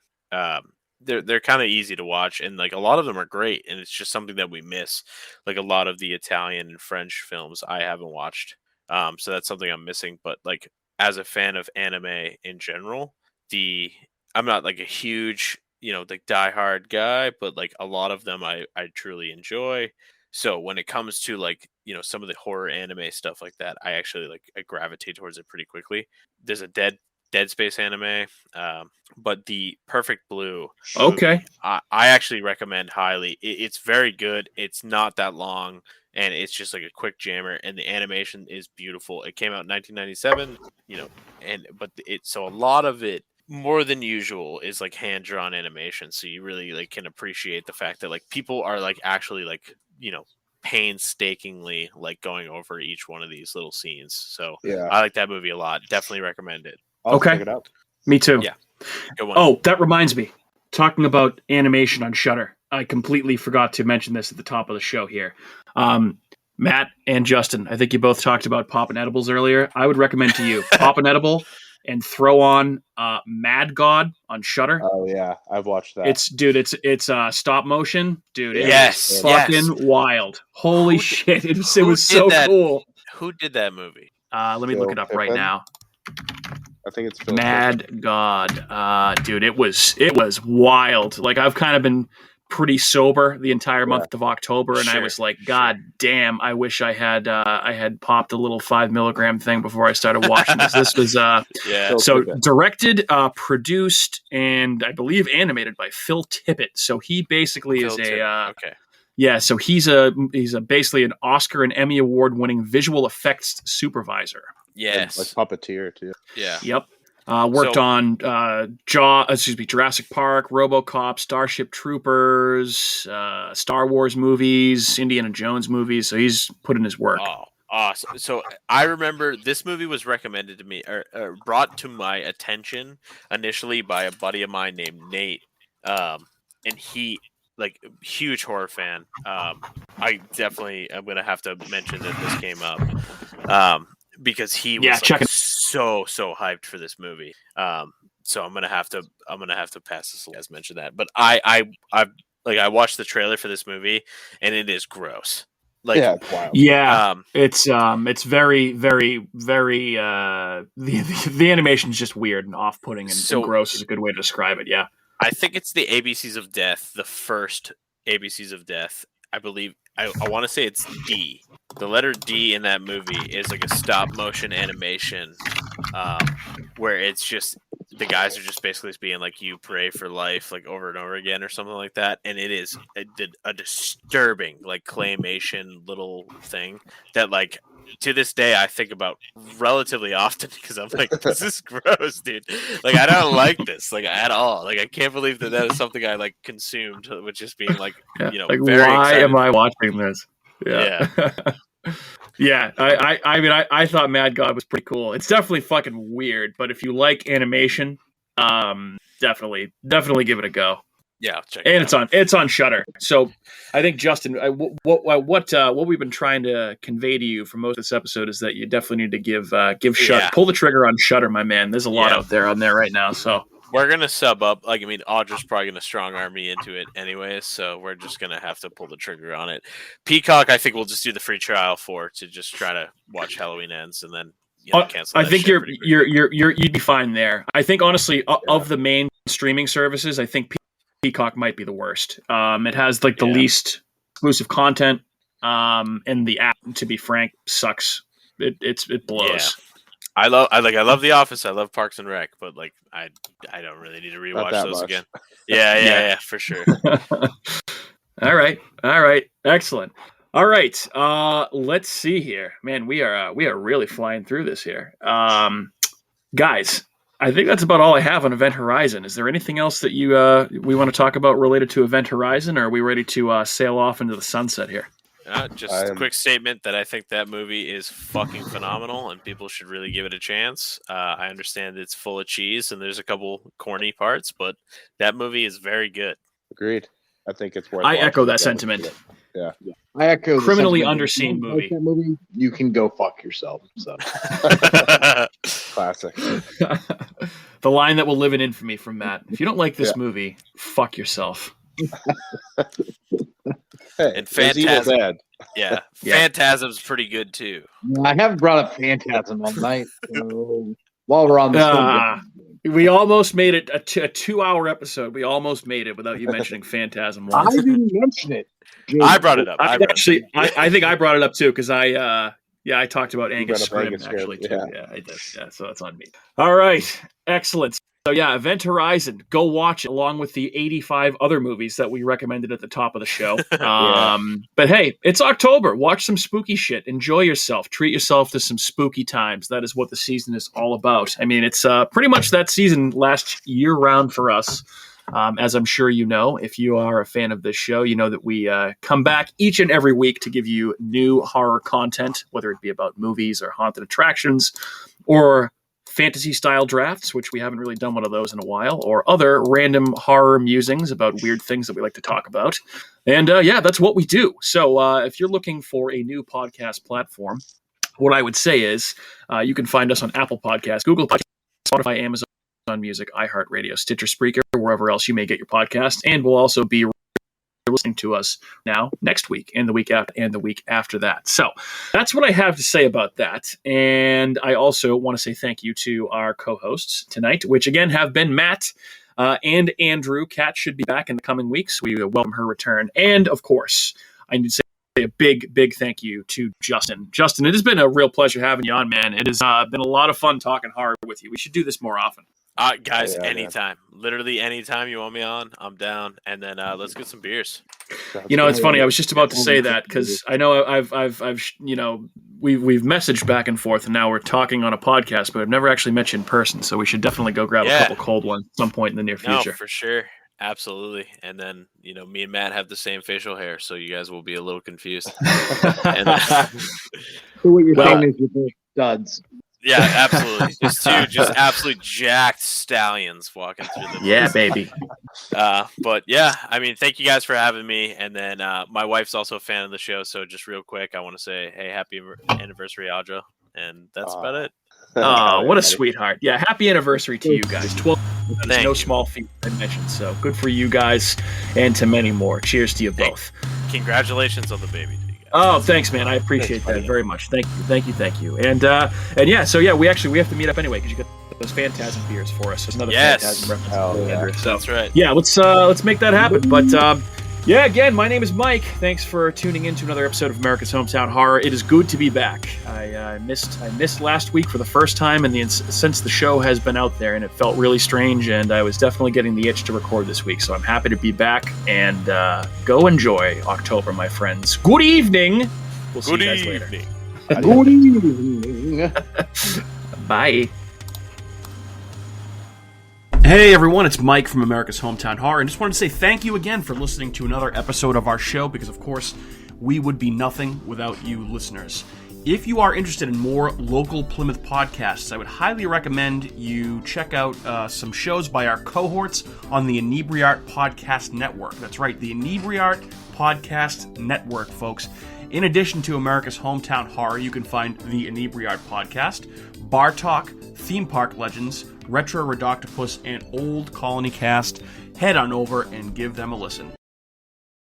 they're kind of easy to watch, and like a lot of them are great, and it's just something that we miss. Like a lot of the Italian and French films I haven't watched, so that's something I'm missing. But like as a fan of anime in general, I'm not like a huge diehard guy, but like a lot of them I truly enjoy. So when it comes to some of the horror anime stuff like that, I actually I gravitate towards it pretty quickly. There's a Dead Space anime, but the Perfect Blue movie, I actually recommend highly. It's very good. It's not that long, and it's just like a quick jammer, and the animation is beautiful. It came out in 1997, so a lot of it, more than usual, is like hand drawn animation. So you really can appreciate the fact that people are actually painstakingly going over each one of these little scenes. So I like that movie a lot. Definitely recommend it. I'll check it out. Me too. Yeah. Good one. Oh, that reminds me. Talking about animation on Shudder, I completely forgot to mention this at the top of the show here. Matt and Justin, I think you both talked about popping edibles earlier. I would recommend to you pop an edible and throw on Mad God on Shudder. Oh yeah, I've watched that. It's stop motion, dude. It's fucking wild. Holy shit! It was so cool. Who did that movie? Let me look it up right now. I think it's Phil Mad Pippin. God, dude, it was wild. Like I've kind of been pretty sober the entire month of October, and I was like, God damn, I wish I had popped a little 5 milligram thing before I started watching this. This was so directed, produced, and I believe animated by Phil Tippett. So he basically is so he's basically an Oscar and Emmy award winning visual effects supervisor. Yes, like puppeteer too. Yeah. Yep. Worked on Jurassic Park, RoboCop, Starship Troopers, Star Wars movies, Indiana Jones movies. So he's put in his work. Oh, awesome. So I remember this movie was recommended to me or brought to my attention initially by a buddy of mine named Nate. And he, huge horror fan. I definitely am going to have to mention that this came up. Because he was so hyped for this movie. So I'm gonna have to pass this as mentioned that. But I watched the trailer for this movie and it is gross. It's very, very, very the animation is just weird and off putting and gross is a good way to describe it. Yeah. I think it's the ABCs of Death, the first ABCs of Death. I believe I want to say it's D. The letter D in that movie is like a stop motion animation, where it's just the guys are just basically being like, "You pray for life," over and over again or something like that. And it is a disturbing claymation little thing that to this day I think about relatively often because I'm like, this is gross, dude. I don't like this at all. I can't believe that is something I consumed with just being very why excited. Am I watching this? Yeah. Yeah. I thought Mad God was pretty cool. It's definitely fucking weird, but if you like animation, definitely give it a go. Yeah, check and it's on Shudder. So I think Justin, what we've been trying to convey to you for most of this episode is that you definitely need to give Shudder, pull the trigger on Shudder, my man. There's a lot out there on there right now. So we're gonna sub up. Audra's probably gonna strong arm me into it anyways. So we're just gonna have to pull the trigger on it. Peacock, I think we'll just do the free trial to just try to watch Halloween Ends and then cancel. I think you'd be fine there. I think honestly, of the main streaming services, I think Peacock might be the worst. It has the least exclusive content. And the app, to be frank, sucks. It blows. Yeah. I love The Office. I love Parks and Rec, but like I don't really need to rewatch those much. again. Yeah, for sure. All right, excellent. All right, let's see here, man. We are really flying through this here, guys. I think that's about all I have on Event Horizon. Is there anything else that we want to talk about related to Event Horizon, or are we ready to sail off into the sunset here? Just a quick statement that I think that movie is fucking phenomenal and people should really give it a chance. I understand it's full of cheese and there's a couple corny parts, but that movie is very good. Agreed. I think it's worth. I echo that sentiment. Yeah. I echo. Criminally underseen movie. Like that movie. You can go fuck yourself. So. Classic. The line that will live in infamy from Matt. If you don't like this movie, fuck yourself. Hey, and Phantasm. Yeah, Phantasm's pretty good too. I haven't brought up Phantasm all night. So while we're on this, we almost made it a 2-hour episode. We almost made it without you mentioning Phantasm once. I didn't mention it. I brought it up. I think I brought it up too because I talked about Angus Scrimm actually too. Yeah, I did. Yeah, so that's on me. All right, excellent. So yeah, Event Horizon, go watch it along with the 85 other movies that we recommended at the top of the show. But hey, it's October. Watch some spooky shit. Enjoy yourself. Treat yourself to some spooky times. That is what the season is all about. I mean, it's pretty much that season last year round for us. As I'm sure you know, if you are a fan of this show, you know that we come back each and every week to give you new horror content, whether it be about movies or haunted attractions or fantasy style drafts, which we haven't really done one of those in a while, or other random horror musings about weird things that we like to talk about. And that's what we do. So if you're looking for a new podcast platform, what I would say is you can find us on Apple Podcasts, Google Podcasts, Spotify, Amazon Music, iHeartRadio, Stitcher, Spreaker, wherever else you may get your podcast. And we'll also be listening to us now next week and the week after and the week after that. So that's what I have to say about that. And I also want to say thank you to our co-hosts tonight, which again have been Matt and Andrew. Kat should be back in the coming weeks. We welcome her return. And of course, I need to say a big thank you to Justin. Justin, it has been a real pleasure having you on, man. It has been a lot of fun talking horror with you. We should do this more often. Guys, anytime. Literally anytime you want me on, I'm down. And then let's get some beers. You know, it's funny. I was just about to say that because I know we've messaged back and forth, and now we're talking on a podcast, but I've never actually met you in person. So we should definitely go grab a couple cold ones at some point in the near future. No, for sure. Absolutely. And then, me and Matt have the same facial hair, so you guys will be a little confused. So what you're saying is you're both studs. Yeah, absolutely. Just absolute jacked stallions walking through the Yeah, baby. But yeah, I mean, thank you guys for having me. And then my wife's also a fan of the show, so just real quick, I want to say, hey, happy anniversary, Audra. And that's about it. Oh, what a sweetheart. Yeah, happy anniversary to you guys. 12 Thank no you. small feat, I mentioned. So good for you guys and to many more. Cheers to you both. Congratulations on the baby. Oh, thanks, man. I appreciate that very much. Thank you. And yeah, so yeah, we have to meet up anyway because you got those Phantasm beers for us. There's another Phantasm reference. Yeah. So that's right. Yeah, let's make that happen. But yeah, again, my name is Mike. Thanks for tuning in to another episode of America's Hometown Horror. It is good to be back. I missed last week for the first time, and since the show has been out there, and it felt really strange, and I was definitely getting the itch to record this week. So I'm happy to be back, and go enjoy October, my friends. Good evening. We'll see you guys later. Good evening. Bye. Hey everyone, it's Mike from America's Hometown Horror, and just wanted to say thank you again for listening to another episode of our show, because of course, we would be nothing without you listeners. If you are interested in more local Plymouth podcasts, I would highly recommend you check out some shows by our cohorts on the Inebriart Podcast Network. That's right, the Inebriart Podcast Network, folks. In addition to America's Hometown Horror, you can find the Inebriart Podcast, Bar Talk, Theme Park Legends, Retro Redoctopus, and Old Colony Cast. Head on over and give them a listen.